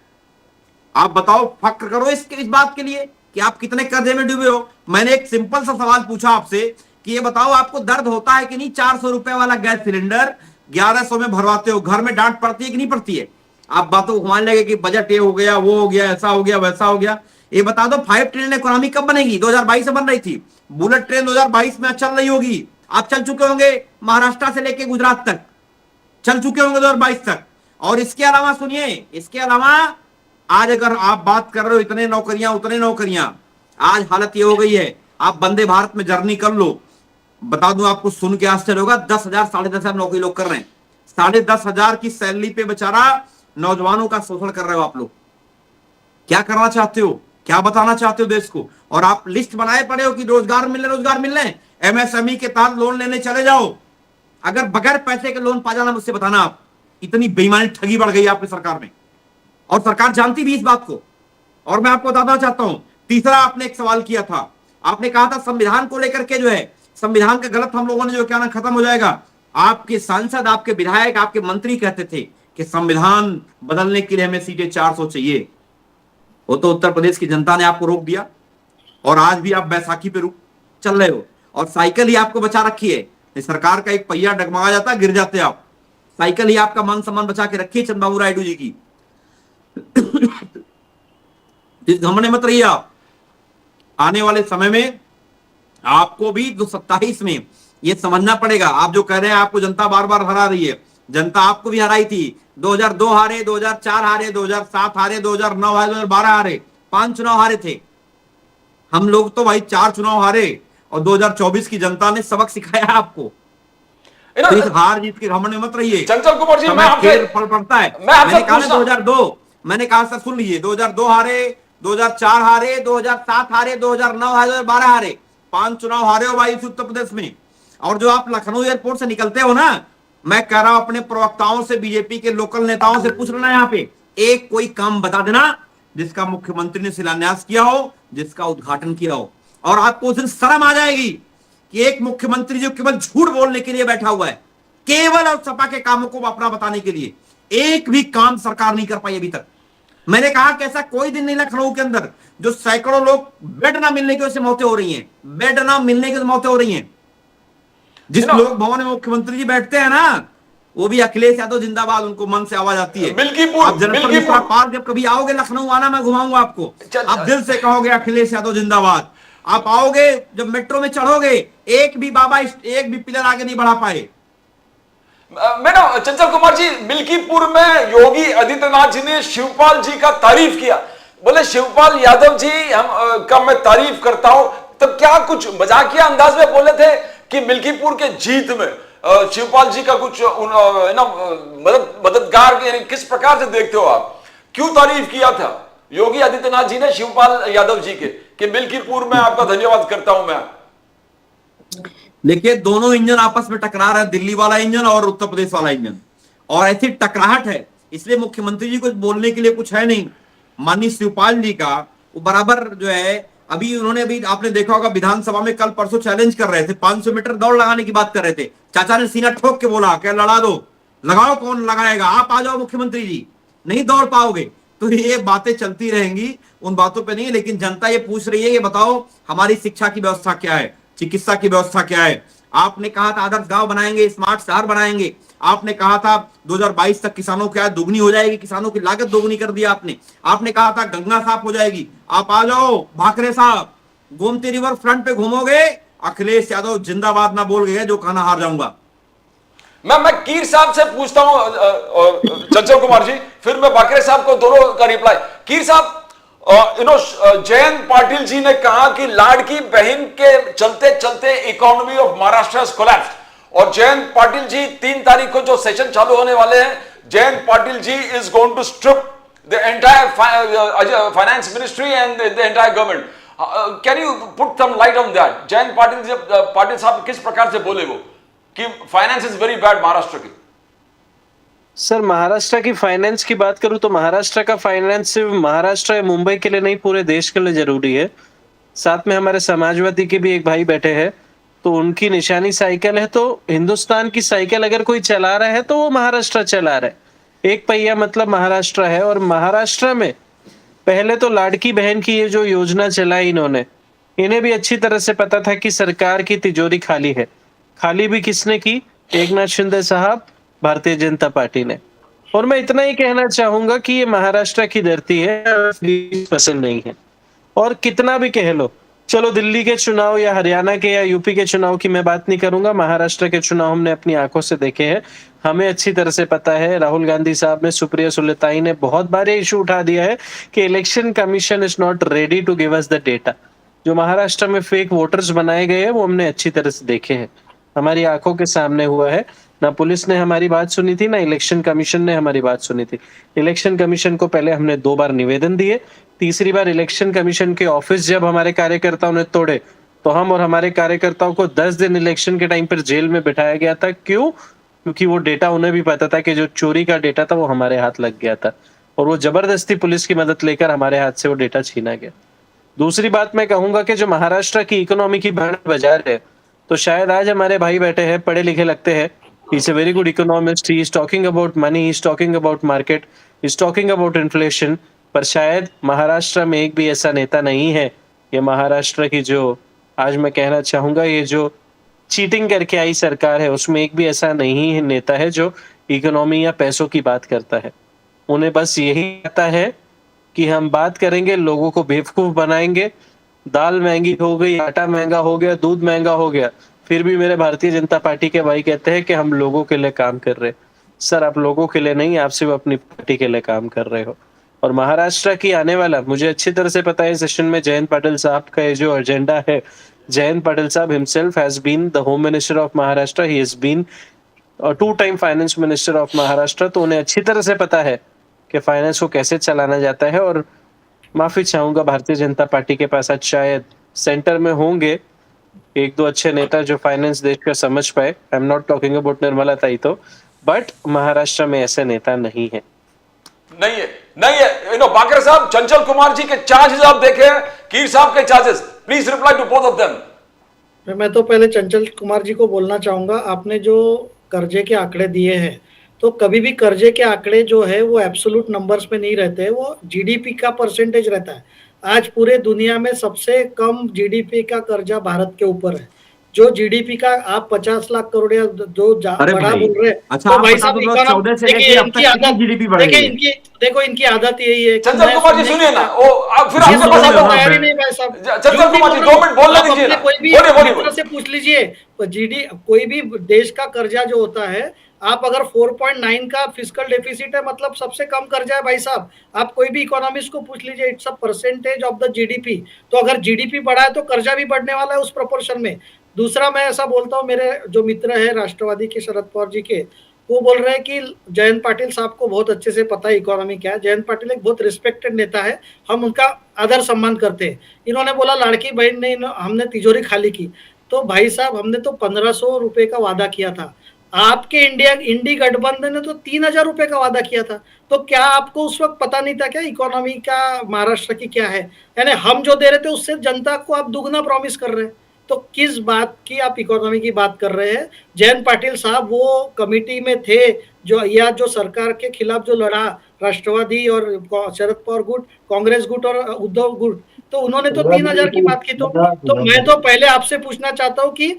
आप बताओ, फक्र करो इस बात के लिए कि आप कितने कर्जे में डूबे हो। मैंने एक सिंपल सा सवाल पूछा आपसे कि ये बताओ, आपको दर्द होता है कि नहीं? 400 रुपए वाला गैस सिलेंडर 1100 में भरवाते हो, घर में डांट पड़ती है कि नहीं पड़ती है? आप बातों को घुमाने लगे कि बजट ये हो गया, वो हो गया, ऐसा हो गया, वैसा हो गया। ये बता दो, 5 ट्रिलियन इकोनॉमी कब बनेगी? 2022 में बन रही थी। बुलेट ट्रेन 2022 में चल रही होगी। आप चल चुके होंगे महाराष्ट्र से लेके गुजरात तक, चल चुके होंगे 2022 तक। और इसके अलावा सुनिए, इसके अलावा आज अगर आप बात कर रहे हो इतने नौकरियां उतने नौकरियां, आज हालत ये हो गई है, आप वंदे भारत में जर्नी कर लो, बता दूं आपको, सुन के आश्चर्य होगा, 10,000 10,500 नौकरी लोग कर रहे हैं। 10,500 की सैलरी पे बेचारा नौजवानों का शोषण कर रहे हो आप लोग। क्या करना चाहते हो? क्या बताना चाहते हो देश को? और आप लिस्ट बनाए पड़े हो कि रोजगार मिल रहे, एमएसएमई के तहत लोन लेने चले जाओ। अगर बगैर पैसे के लोन पा जाना, मुझसे बताना आप। इतनी बेईमानी, ठगी बढ़ गई आपकी सरकार में, और सरकार जानती भी इस बात को। और मैं आपको बताना चाहता हूं, तीसरा आपने एक सवाल किया था, आपने कहा था संविधान को लेकर के जो है, संविधान का गलत हम लोगों ने जो क्या ना खत्म हो जाएगा। आपके सांसद, आपके विधायक, आपके मंत्री कहते थे कि संविधान बदलने के लिए हमें सीटें 400 चाहिए। वो तो उत्तर प्रदेश की जनता ने आपको रोक दिया, और आज भी आप बैसाखी पे चल रहे हो, और साइकिल ही आपको बचा रखी है। सरकार का एक पहिया डगमगा जाता, गिर जाते आप। साइकिल ही आपका मान सम्मान बचा के रखी है चंद्रबाबू नायडू जी की। जिस घमंड मत रहिए आप। आने वाले समय में आपको भी 2027 में ये समझना पड़ेगा। आप जो कह रहे हैं आपको जनता बार बार हरा रही है, जनता आपको भी हराई थी। 2002 हारे, 2004 हारे, 2007 हारे, 2009 हारे, 2012 हारे, 5 चुनाव हारे थे हम लोग। तो भाई 4 चुनाव हारे, और 2024 की जनता ने सबक सिखाया आपको। You know, तो इस हार जीत के घमंड में मत रहिए। चंचल कुमार जी, मैं समय आपसे खेल फल पड़ता है। मैं आपसे मैंने कहा ना पूछना 2002, मैंने कहा सर सुन लीजिए, 2002 हारे, 2004 हारे, 2007 हारे, 2009 हारे, 2012 हारे, 5 चुनाव हारे हो भाई इस उत्तर प्रदेश में। और जो आप लखनऊ एयरपोर्ट से निकलते हो ना, मैं कह रहा हूं अपने प्रवक्ताओं से, बीजेपी के लोकल नेताओं से पूछ लेना, यहाँ पे एक कोई काम बता देना जिसका मुख्यमंत्री ने शिलान्यास किया हो, जिसका उद्घाटन किया हो, और आपको उस दिन शर्म आ जाएगी कि एक मुख्यमंत्री जो केवल झूठ बोलने के लिए बैठा हुआ है, केवल और सपा के कामों को अपना बताने के लिए, एक भी काम सरकार नहीं कर पाई अभी तक। मैंने कहा कि ऐसा कोई दिन नहीं लखनऊ के अंदर जो सैकड़ों लोग बेड ना मिलने की वजह से मौतें हो रही हैं, बेड ना मिलने की वजह से मौतें हो रही हैं। जिस लोक भवन में मुख्यमंत्री जी बैठते हैं ना, वो भी अखिलेश यादव जिंदाबाद, उनको मन से आवाज आती है। आप जनता मिश्रा पार्क जब कभी आओगे लखनऊ आना, मैं घुमाऊंगा आपको, आप दिल से कहोगे अखिलेश यादव जिंदाबाद। आप आओगे, जब मेट्रो में चढ़ोगे, एक भी बाबा एक भी पिलर आगे नहीं बढ़ा पाए। मैडम चंचल कुमार जी, मिल्कीपुर में योगी आदित्यनाथ जी ने शिवपाल जी का तारीफ किया, बोले शिवपाल यादव जी का मैं तारीफ करता हूं। तब क्या कुछ मजाकिया अंदाज में बोले थे कि मिल्कीपुर के जीत में शिवपाल जी का कुछ मददगार, यानी किस प्रकार से देखते हो आप, क्यों तारीफ किया था योगी आदित्यनाथ जी ने शिवपाल यादव जी के कि मिल्कीपुर में आपका धन्यवाद करता हूं मैं? देखिए, दोनों इंजन आपस में टकरा रहे हैं, दिल्ली वाला इंजन और उत्तर प्रदेश वाला इंजन, और ऐसी टकराहट है, इसलिए मुख्यमंत्री जी को बोलने के लिए कुछ है नहीं। माननीय शिवपाल जी का वो बराबर जो है, अभी उन्होंने, अभी आपने देखा होगा विधानसभा में कल परसों चैलेंज कर रहे थे, 500 मीटर दौड़ लगाने की बात कर रहे थे। चाचा ने सीना ठोक के बोला क्या लड़ा दो, लगाओ, कौन लगाएगा, आप आ जाओ मुख्यमंत्री जी, नहीं दौड़ पाओगे। तो ये बातें चलती रहेंगी, उन बातों पे नहीं। लेकिन जनता ये पूछ रही है कि बताओ हमारी शिक्षा की व्यवस्था क्या है, चिकित्सा की व्यवस्था क्या है। आपने कहा था आदर्श गांव बनाएंगे, स्मार्ट शहर बनाएंगे, आपने कहा था 2022 तक किसानों की आय दुगनी हो जाएगी, किसानों की लागत दोगुनी कर दिया आपने कहा था गंगा साफ हो जाएगी। आप आ जाओ भाखरे साहब, गोमती रिवर फ्रंट पे घूमोगे, अखिलेश यादव जिंदाबाद ना बोल गए जो कहना हार जाऊंगा। मैं कीर साहब से पूछता हूं चंचल कुमार जी, फिर मैं बाकरे साहब को दोनों का रिप्लाई। कीर साहब, जयंत पाटिल जी ने कहा कि लाड़की बहन के चलते चलते economy of Maharashtra has collapsed, और जयंत पाटिल जी 3 तारीख को जो सेशन चालू होने वाले हैं, Jayant Patil ji is going to strip the entire finance ministry and the entire government. Can you put some light on that? Jayant Patil साहब किस प्रकार से बोले वो कि finance is very bad Maharashtra की? सर, महाराष्ट्र की फाइनेंस की बात करूं तो महाराष्ट्र का फाइनेंस सिर्फ महाराष्ट्र या मुंबई के लिए नहीं, पूरे देश के लिए जरूरी है। साथ में हमारे समाजवादी के भी एक भाई बैठे हैं, तो उनकी निशानी साइकिल है, तो हिंदुस्तान की साइकिल अगर कोई चला रहा है तो वो महाराष्ट्र चला रहा है। एक पहिया मतलब महाराष्ट्र है, और महाराष्ट्र में पहले तो लाड़की बहन की ये जो योजना चलाई इन्होंने, इन्हें भी अच्छी तरह से पता था कि सरकार की तिजोरी खाली है। खाली भी किसने की? एकनाथ शिंदे साहब, भारतीय जनता पार्टी ने। और मैं इतना ही कहना चाहूंगा कि ये महाराष्ट्र की धरती है, पसंद नहीं है। और कितना भी कह लो, चलो दिल्ली के चुनाव या हरियाणा के या यूपी के चुनाव की मैं बात नहीं करूंगा, महाराष्ट्र के चुनाव हमने अपनी आंखों से देखे हैं, हमें अच्छी तरह से पता है। राहुल गांधी साहब ने, सुप्रिया सुलेताई ने बहुत बार ये इशू उठा दिया है कि election commission is not ready to give us the data. जो महाराष्ट्र में फेक वोटर्स बनाए गए हैं वो हमने अच्छी तरह से देखे हैं, हमारी आंखों के सामने हुआ है। ना पुलिस ने हमारी बात सुनी थी, ना इलेक्शन कमीशन ने हमारी बात सुनी थी। इलेक्शन कमीशन को पहले हमने 2 बार निवेदन दिए, तीसरी बार इलेक्शन कमीशन के ऑफिस जब हमारे कार्यकर्ताओं ने तोड़े तो हम और हमारे कार्यकर्ताओं को 10 दिन इलेक्शन के टाइम पर जेल में बिठाया गया था। क्यों? क्योंकि वो डेटा उन्हें भी पता था कि जो चोरी का डेटा था वो हमारे हाथ लग गया था, और वो जबरदस्ती पुलिस की मदद लेकर हमारे हाथ से वो डेटा छीना गया। दूसरी बात मैं कहूंगा कि जो महाराष्ट्र की इकोनॉमी की बैंड बाजार है, तो शायद आज हमारे भाई बैठे हैं, पढ़े लिखे लगते हैं, he is a very good economist, he is talking about money, he is talking about market, he is talking about inflation, पर शायद महाराष्ट्र में एक भी ऐसा नेता नहीं है, ये महाराष्ट्र की जो आज मैं कहना चाहूंगा ये जो चीटिंग करके आई सरकार है, उसमें एक भी ऐसा नहीं है नेता है जो इकोनॉमी या पैसों की बात करता है। उन्हें बस यही आता है कि हम बात करेंगे, लोगों को बेवकूफ बनाएंगे, दाल महंगी हो गई, आटा महंगा हो गया, दूध महंगा हो गया, फिर भी मेरे भारतीय जनता पार्टी के भाई कहते हैं कि हम लोगों के लिए काम कर रहे हैं। सर, आप लोगों के लिए नहीं, आप सिर्फ अपनी पार्टी के लिए काम कर रहे हो। और महाराष्ट्र की आने वाला मुझे अच्छी तरह से पता है, सेशन में जयंत पाटिल साहब का ये जो एजेंडा है, जयंत पाटिल साहब himself has been the home minister of Maharashtra, he has been और 2 time finance minister of Maharashtra, तो उन्हें अच्छी तरह से पता है कि फाइनेंस को कैसे चलाना जाता है। और माफी चाहूंगा, भारतीय जनता पार्टी के पास आज शायद सेंटर में होंगे 1-2 अच्छे नेता जो फाइनेंस देश का समझ पाए। I am not talking about Nirmala ताइतो, बट महाराष्ट्र में ऐसे नेता नहीं है। नहीं है बाकरे साहब, चंचल कुमार जी के चार्जेस आप देखे, कीर साहब के charges, please reply to both of them. मैं तो पहले चंचल कुमार जी को बोलना चाहूंगा, आपने जो कर्जे के आंकड़े दिए हैं, तो कभी भी कर्जे के आंकड़े जो है वो एब्सोल्यूट नंबर्स में नहीं रहते, वो जीडीपी का परसेंटेज रहता है। आज पूरे दुनिया में सबसे कम जीडीपी का कर्जा भारत के ऊपर है। जो जीडीपी का आप 50 लाख करोड़ या जो बड़ा बोल रहे हैं, अच्छा, तो आप भाई बता साहब दो 14 से लेके अब तक कितनी जीडीपी बढ़ देखिए रही है? देखो इनकी आदत यही है। चंचल कुमार जी सुनिए ना, फिर आपके पास आता हूं। तैयारी नहीं भाई साहब। चंचल कुमार जी 2 मिनट बोलने दीजिए ना, कोई भी मित्र से पूछ लीजिए, कोई भी देश का कर्जा जो होता है, आप अगर 4.9 का फिस्कल डेफिसिट है, मतलब सबसे कम कर्जा है भाई साहब। आप कोई भी इकोनॉमिस्ट को पूछ लीजिए, it's a percentage of the GDP. तो अगर जीडीपी बढ़ा है तो कर्जा भी बढ़ने वाला है उस प्रोपोर्शन में। दूसरा, मैं ऐसा बोलता हूँ, मेरे जो मित्र है राष्ट्रवादी के शरद पवार जी के, वो बोल रहे हैं कि जयंत पाटिल साहब को बहुत अच्छे से पता है इकोनॉमी क्या है। जयंत पाटिल एक बहुत रिस्पेक्टेड नेता है, हम उनका आदर सम्मान करते हैं। इन्होंने बोला लाड़की बहन ने हमने तिजोरी खाली की। तो भाई साहब, हमने तो 1500 रुपए का वादा किया था। आपके इंडी गठबंधन ने तो 3000 रुपए का वादा किया था। तो क्या आपको उस वक्त पता नहीं था क्या इकोनॉमी का महाराष्ट्र की क्या है? यानी हम जो दे रहे थे उससे जनता को आप दुगना प्रॉमिस कर रहे हैं। तो किस बात की आप इकोनॉमी की बात कर रहे हैं? जयंत पाटिल साहब वो कमिटी में थे जो सरकार के खिलाफ जो लड़ा, राष्ट्रवादी और शरद पवार गुट, कांग्रेस गुट और उद्धव गुट, तो उन्होंने तो 3000 की बात की। तो मैं तो पहले आपसे पूछना चाहता हूँ कि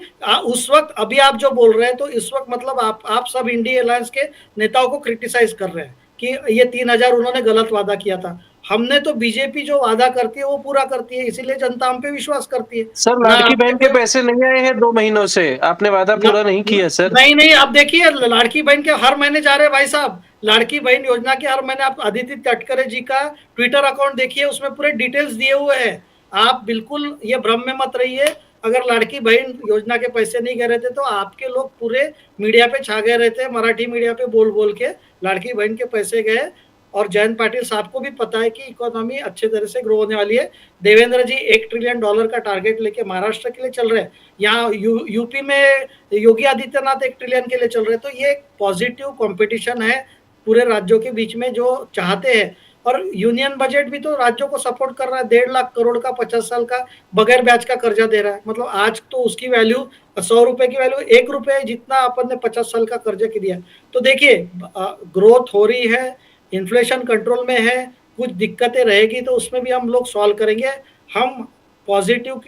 उस वक्त, अभी आप जो बोल रहे हैं, तो इस वक्त मतलब आप सब इंडिया अलायंस के नेताओं को क्रिटिसाइज कर रहे हैं कि ये 3000 उन्होंने गलत वादा किया था। हमने तो बीजेपी जो वादा करती है वो पूरा करती है, इसीलिए जनता हम पे विश्वास करती है। सर, लाड़की बहन के पैसे नहीं आए हैं 2 महीनों से, आपने वादा पूरा नहीं किया सर। नहीं, आप देखिए लाड़की बहन के हर महीने जा रहे हैं भाई साहब। लाड़की बहन योजना के हर महीने आप आदित्य तटकरे जी का ट्विटर अकाउंट देखिए, उसमें पूरे डिटेल्स दिए हुए हैं। आप बिल्कुल ये भ्रम में मत रहिए। अगर लाड़की बहन योजना के पैसे नहीं गए रहते तो आपके लोग पूरे मीडिया पे छा गए रहते, मराठी मीडिया पे बोल बोल के लाड़की बहन के पैसे गए। और जयंत पाटिल साहब को भी पता है कि इकोनॉमी अच्छे तरह से ग्रो होने वाली है। देवेंद्र जी $1 ट्रिलियन का टारगेट लेके महाराष्ट्र के लिए चल रहे हैं। यहाँ यूपी में योगी आदित्यनाथ 1 ट्रिलियन के लिए चल रहे हैं। तो ये पॉजिटिव कंपटीशन है पूरे राज्यों के बीच में जो चाहते हैं। और यूनियन बजट भी तो राज्यों को सपोर्ट कर रहा है। 1.5 लाख करोड़ का 50 साल का बगैर ब्याज का कर्जा दे रहा है। मतलब आज तो उसकी वैल्यू 100 रुपए की वैल्यू 1 रुपए जितना अपन ने 50 साल का कर्जा की दिया। तो देखिए ग्रोथ हो रही है, इन्फ्लेशन कंट्रोल में है। कुछ दिक्कतें रहेगी तो उसमें भी हम लोग सॉल्व करेंगे। हम पॉजिटिव,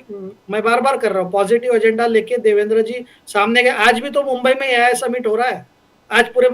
मैं बार बार कर रहा हूँ, पॉजिटिव एजेंडा लेके देवेंद्र जी सामने गए। आज भी तो मुंबई में AI समिट हो रहा है। आज पूरे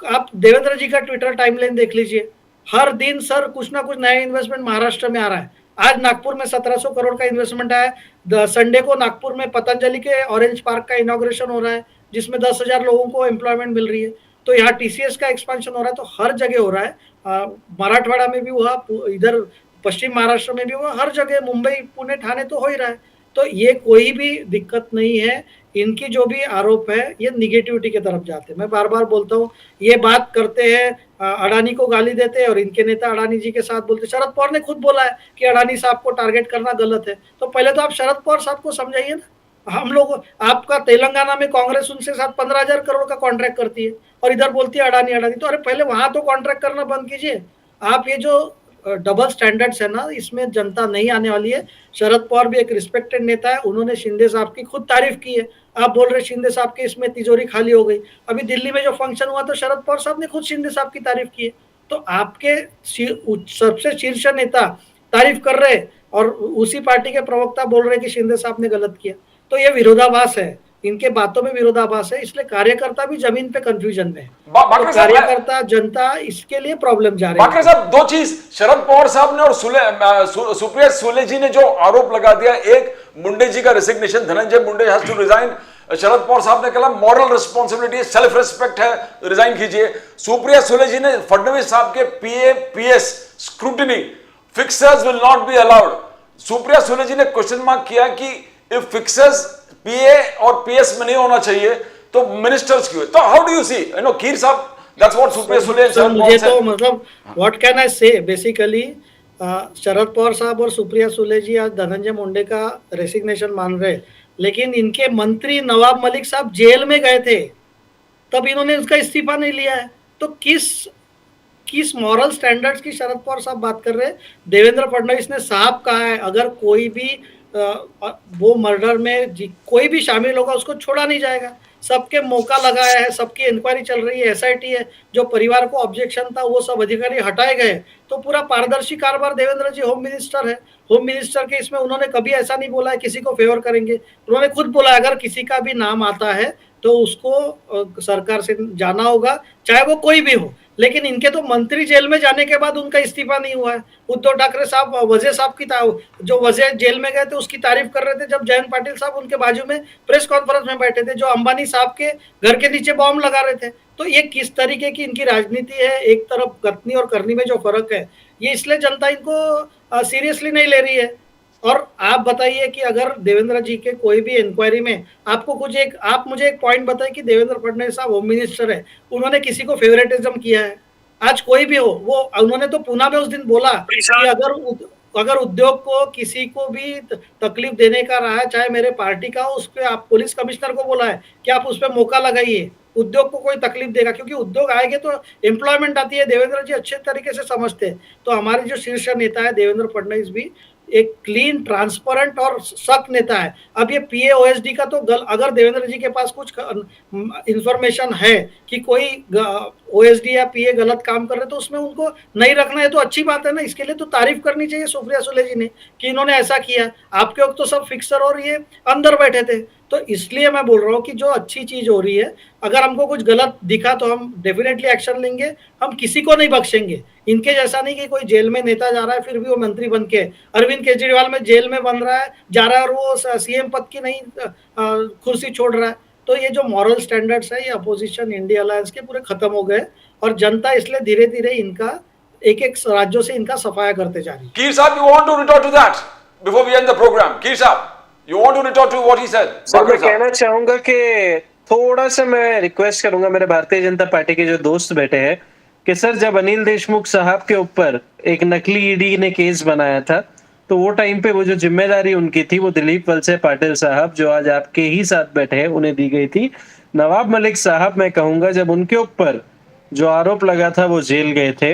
आप देवेंद्र जी का ट्विटर टाइमलाइन देख लीजिए, हर दिन सर कुछ ना कुछ नया इन्वेस्टमेंट महाराष्ट्र में आ रहा है। आज नागपुर में 1700 करोड़ का इन्वेस्टमेंट आया। संडे को नागपुर में पतंजलि के ऑरेंज पार्क का इनॉग्रेशन हो रहा है, जिसमें 10,000 लोगों को एम्प्लॉयमेंट मिल रही है। तो यहाँ TCS का एक्सपेंशन हो रहा है। तो हर जगह हो रहा है। मराठवाड़ा में भी हुआ, इधर पश्चिम महाराष्ट्र में भी हुआ, हर जगह मुंबई पुणे ठाणे तो हो ही रहा है। तो ये कोई भी दिक्कत नहीं है। इनकी जो भी आरोप है ये निगेटिविटी की तरफ जाते हैं। मैं बार बार बोलता हूँ, ये बात करते हैं, अडानी को गाली देते हैं और इनके नेता अडानी जी के साथ बोलते। शरद पवार ने खुद बोला है कि अडानी साहब को टारगेट करना गलत है। तो पहले तो आप शरद पवार साहब को समझाइए ना। हम लोग, आपका तेलंगाना में कांग्रेस उनसे साथ 15,000 करोड़ का कॉन्ट्रैक्ट करती है और इधर बोलती है अडानी। तो अरे पहले वहां तो कॉन्ट्रैक्ट करना बंद कीजिए। आप ये जो डबल स्टैंडर्ड्स है ना, इसमें जनता नहीं आने वाली है। शरद पवार भी एक रिस्पेक्टेड नेता है, उन्होंने शिंदे साहब की खुद तारीफ की है। आप बोल रहे शिंदे साहब के इसमें तिजोरी खाली हो गई। अभी दिल्ली में जो फंक्शन हुआ तो शरद पवार साहब ने खुद शिंदे साहब की तारीफ की है। तो आपके सबसे शीर्ष नेता तारीफ कर रहे और उसी पार्टी के प्रवक्ता बोल रहे कि शिंदे साहब ने गलत किया। तो ये विरोधाभास है, इनके बातों में विरोधाभास है। इसलिए कार्यकर्ता भी जमीन पे कंफ्यूजन में है। तो कार्यकर्ता, जनता, इसके लिए प्रॉब्लम जा रही है। बाकरे साहब, 2 चीज शरद पवार साहब ने और सुप्रिया सुले जी ने जो आरोप लगा दिया, एक मुंडे जी का resignation, Dhananjay Munde has to resign. Sharad Pawar साहब ने कहा मॉरल रिस्पॉन्सिबिलिटी, सेल्फ रिस्पेक्ट है, रिजाइन कीजिए। सुप्रिया सुले जी ने फडणवीस साहब के PA-PS scrutiny, fixers will not be allowed. Supriya Sule ji ने क्वेश्चन मार्क किया कि इफ फिक्सर्स PA और PS में नहीं होना चाहिए तो मिनिस्टर्स क्यों है? तो how do you see Keer साहब, that's what Supriya Sule and sir Sharad मुझे पवार तो said. मतलब व्हाट कैन आई से बेसिकली, शरद पवार साहब और सुप्रिया सुले जी आज धनंजय मुंडे का रेसिग्नेशन मान रहे, लेकिन इनके मंत्री नवाब मलिक साहब जेल में गए थे, तब इन्होंने उसका इस्तीफा नहीं लिया है। तो किस मॉरल स्टैंडर्ड्स की शरद पवार साहब बात कर रहे हैं? देवेंद्र फडणवीस ने साफ कहा है अगर कोई भी वो मर्डर में कोई भी शामिल होगा उसको छोड़ा नहीं जाएगा। सबके मौका लगाया है, सबकी इंक्वायरी चल रही है, एसआईटी है, जो परिवार को ऑब्जेक्शन था वो सब अधिकारी हटाए गए। तो पूरा पारदर्शी कारोबार, देवेंद्र जी होम मिनिस्टर है, होम मिनिस्टर के इसमें उन्होंने कभी ऐसा नहीं बोला है किसी को फेवर करेंगे। उन्होंने खुद बोला अगर किसी का भी नाम आता है तो उसको सरकार से जाना होगा, चाहे वो कोई भी हो। लेकिन इनके तो मंत्री जेल में जाने के बाद उनका इस्तीफा नहीं हुआ है। उद्धव ठाकरे साहब वजह साहब की जो वजह जेल में गए थे उसकी तारीफ कर रहे थे, जब जयंत पाटिल साहब उनके बाजू में प्रेस कॉन्फ्रेंस में बैठे थे, जो अंबानी साहब के घर के नीचे बॉम्ब लगा रहे थे। तो ये किस तरीके की इनकी राजनीति है, एक तरफ कथनी और करनी में जो फर्क है, ये इसलिए जनता इनको सीरियसली नहीं ले रही है। और आप बताइए कि अगर देवेंद्र जी के कोई भी इंक्वायरी में आपको आप मुझे एक पॉइंट बताइए कि देवेंद्र फडणवीस साहब होम मिनिस्टर है, उन्होंने किसी को फेवरेटिज्म किया है? आज कोई भी हो, वो उन्होंने तो पूना में उस दिन बोला कि अगर उद्योग को किसी को भी तकलीफ देने का रहा है, चाहे मेरे पार्टी का हो, उस पर आप पुलिस कमिश्नर को बोला है कि आप उस पर मौका लगाइए, उद्योग को कोई तकलीफ देगा, क्योंकि उद्योग आएंगे तो एम्प्लॉयमेंट आती है। देवेंद्र जी अच्छे तरीके से समझते हैं। तो हमारे जो शीर्ष नेता है देवेंद्र फडणवीस भी एक क्लीन, ट्रांसपेरेंट और सख्त नेता है। अब ये पीएओएसडी का तो अगर देवेंद्र जी के पास कुछ इंफॉर्मेशन है कि कोई ओएसडी या पीए गलत काम कर रहे तो उसमें उनको नहीं रखना है तो अच्छी बात है ना। इसके लिए तो तारीफ करनी चाहिए सुप्रिया सुले जी ने कि इन्होंने ऐसा किया। आपके वक्त तो सब फिक्सर और ये अंदर बैठे थे। तो इसलिए मैं बोल रहा हूँ कि जो अच्छी चीज हो रही है, अगर हमको कुछ गलत दिखा तो हम डेफिनेटली एक्शन लेंगे, हम किसी को नहीं बख्शेंगे। इनके जैसा नहीं कि कोई जेल में नेता जा रहा है फिर भी वो मंत्री बन के, अरविंद केजरीवाल में जेल में बन रहा है, जा रहा है और वो सीएम पद की नहीं कुर्सी छोड़ रहा है। तो ये जो मॉरल स्टैंडर्ड्स है, ये अपोजिशन इंडिया अलायंस के पूरे खत्म हो गए और जनता इसलिए धीरे धीरे इनका एक एक राज्यों से इनका सफाया करते जा रही है। Keer साहब, you want to retort to that before we end the program? Keer साहब, you want to retort to what he said? Sir मैं कहना चाहूंगा कि थोड़ा सा मैं रिक्वेस्ट करूंगा मेरे भारतीय जनता पार्टी के जो दोस्त बैठे हैं कि सर जब अनिल देशमुख साहब के ऊपर एक नकली ईडी ने केस बनाया था तो वो टाइम पे वो जो जिम्मेदारी उनकी थी वो दिलीप वलसे पाटिल साहब जो आज आपके ही साथ बैठे हैं उन्हें दी गई थी। नवाब मलिक साहब मैं कहूंगा जब उनके ऊपर जो आरोप लगा था वो जेल गए थे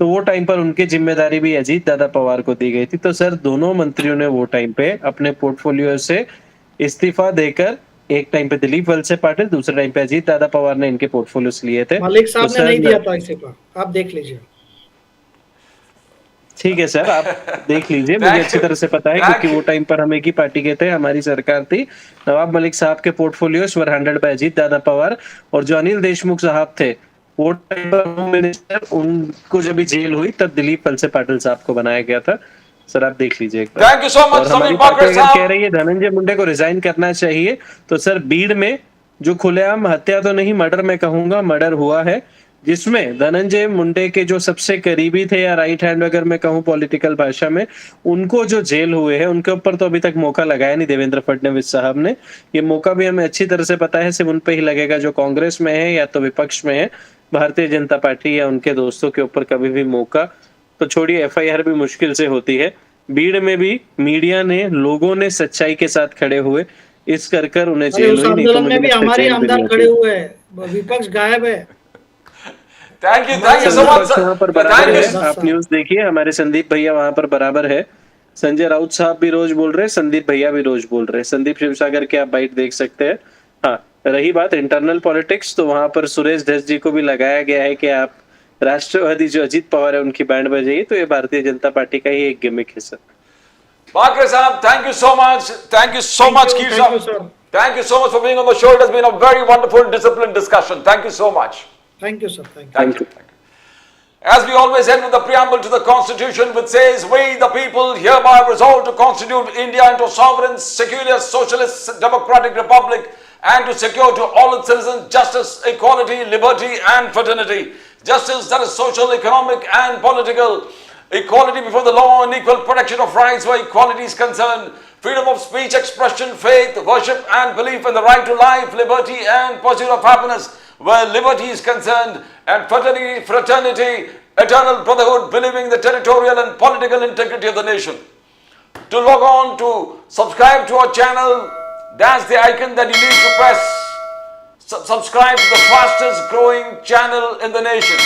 तो वो टाइम पर उनकी जिम्मेदारी भी अजीत दादा पवार को दी गई थी। तो सर दोनों मंत्रियों ने वो टाइम पे अपने पोर्टफोलियो से इस्तीफा देकर, एक टाइम पे दिलीप वलसे पाटिल, दूसरे टाइम पे अजीत दादा पवार ने इनके पोर्टफोलियो लिए थे। मलिक साहब ने नहीं दिया था इस्तीफा, आप देख लीजिए। ठीक है सर, आप देख लीजिए, मुझे अच्छी तरह से पता है क्योंकि वो टाइम पर हम एक ही पार्टी के थे, हमारी सरकार थी। नवाब मलिक साहब के portfolios were handled by Ajit Dada Pawar और जो अनिल देशमुख साहब थे वो टाइम पर होम मिनिस्टर, उनको जब भी जेल हुई तब दिलीप वलसे पाटिल साहब को बनाया गया था। सर आप देख लीजिए एक बार। Thank you so much Sameer Patil साहब। कह रही है धनंजय मुंडे को रिजाइन करना चाहिए, तो सर बीड़ में जो खुलेआम हत्या तो नहीं, मर्डर मैं कहूंगा, मर्डर हुआ है जिसमें धनंजय मुंडे के जो सबसे करीबी थे या राइट हैंड अगर मैं कहूं पॉलिटिकल भाषा में, उनको जो जेल हुए हैं उनके ऊपर तो अभी तक मौका लगाया नहीं देवेंद्र फडणवीस साहब ने। ये मौका भी हमें अच्छी तरह से पता है सिर्फ उन पे ही लगेगा जो कांग्रेस में है या तो विपक्ष में है। भारतीय जनता पार्टी या उनके दोस्तों के ऊपर कभी भी मौका तो छोड़िए, एफआईआर भी मुश्किल से होती है। बीड़ में भी मीडिया ने, लोगों ने सच्चाई के साथ खड़े हुए इस कर उन्हें जेल हुई, नहीं तो मुझे हमारे आमदार खड़े हुए हैं, विपक्ष गायब है। Thank you so much. वहाँ पर बराबर है, आप न्यूज देखिए, हमारे संदीप भैया वहां पर बराबर है। संजय राउत साहब भी रोज बोल रहे हैं, संदीप भैया भी रोज बोल रहे हैं। संदीप शिवसागर के आप बाइट देख सकते हैं। हाँ, रही बात इंटरनल पॉलिटिक्स, तो वहां पर सुरेश धस जी को भी लगाया गया है कि आप राष्ट्रवादी जो अजीत पवार है उनकी बैंड बजाइए, तो ये भारतीय जनता पार्टी का ही एक गिमिक है सर। बाकरे साहब, thank you so much. Thank you so much Keer साहब। Thank you so much for being on the show. It has been a very wonderful, disciplined discussion. Thank you so much. Thank you, sir. Thank you. As we always end with the preamble to the Constitution, which says, "We, the people, hereby resolve to constitute India into a sovereign, secular, socialist, democratic republic, and to secure to all its citizens justice, equality, liberty, and fraternity. Justice that is social, economic, and political. Equality before the law and equal protection of rights where equality is concerned. freedom of speech, expression, faith, worship and belief in the right to life, liberty and pursuit of happiness where liberty is concerned, and fraternity, eternal brotherhood, believing in the territorial and political integrity of the nation. To log on, to subscribe to our channel, that's the icon that you need to press. Subscribe to the fastest growing channel in the nation.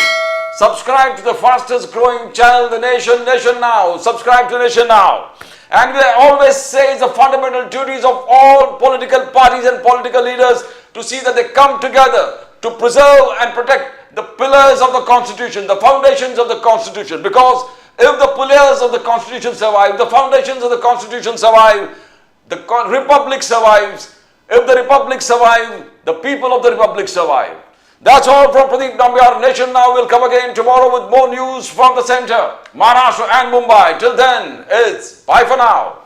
Subscribe to the fastest growing channel in the nation, Nation Now. Subscribe to Nation Now. And we always say it's the fundamental duties of all political parties and political leaders to see that they come together to preserve and protect the pillars of the Constitution, the foundations of the Constitution. Because if the pillars of the Constitution survive, the foundations of the Constitution survive, the Republic survives. If the Republic survives, the people of the Republic survive. That's all from Pradeep Nambiar. Nation Now will come again tomorrow with more news from the center, Maharashtra and Mumbai. Till then, it's bye for now.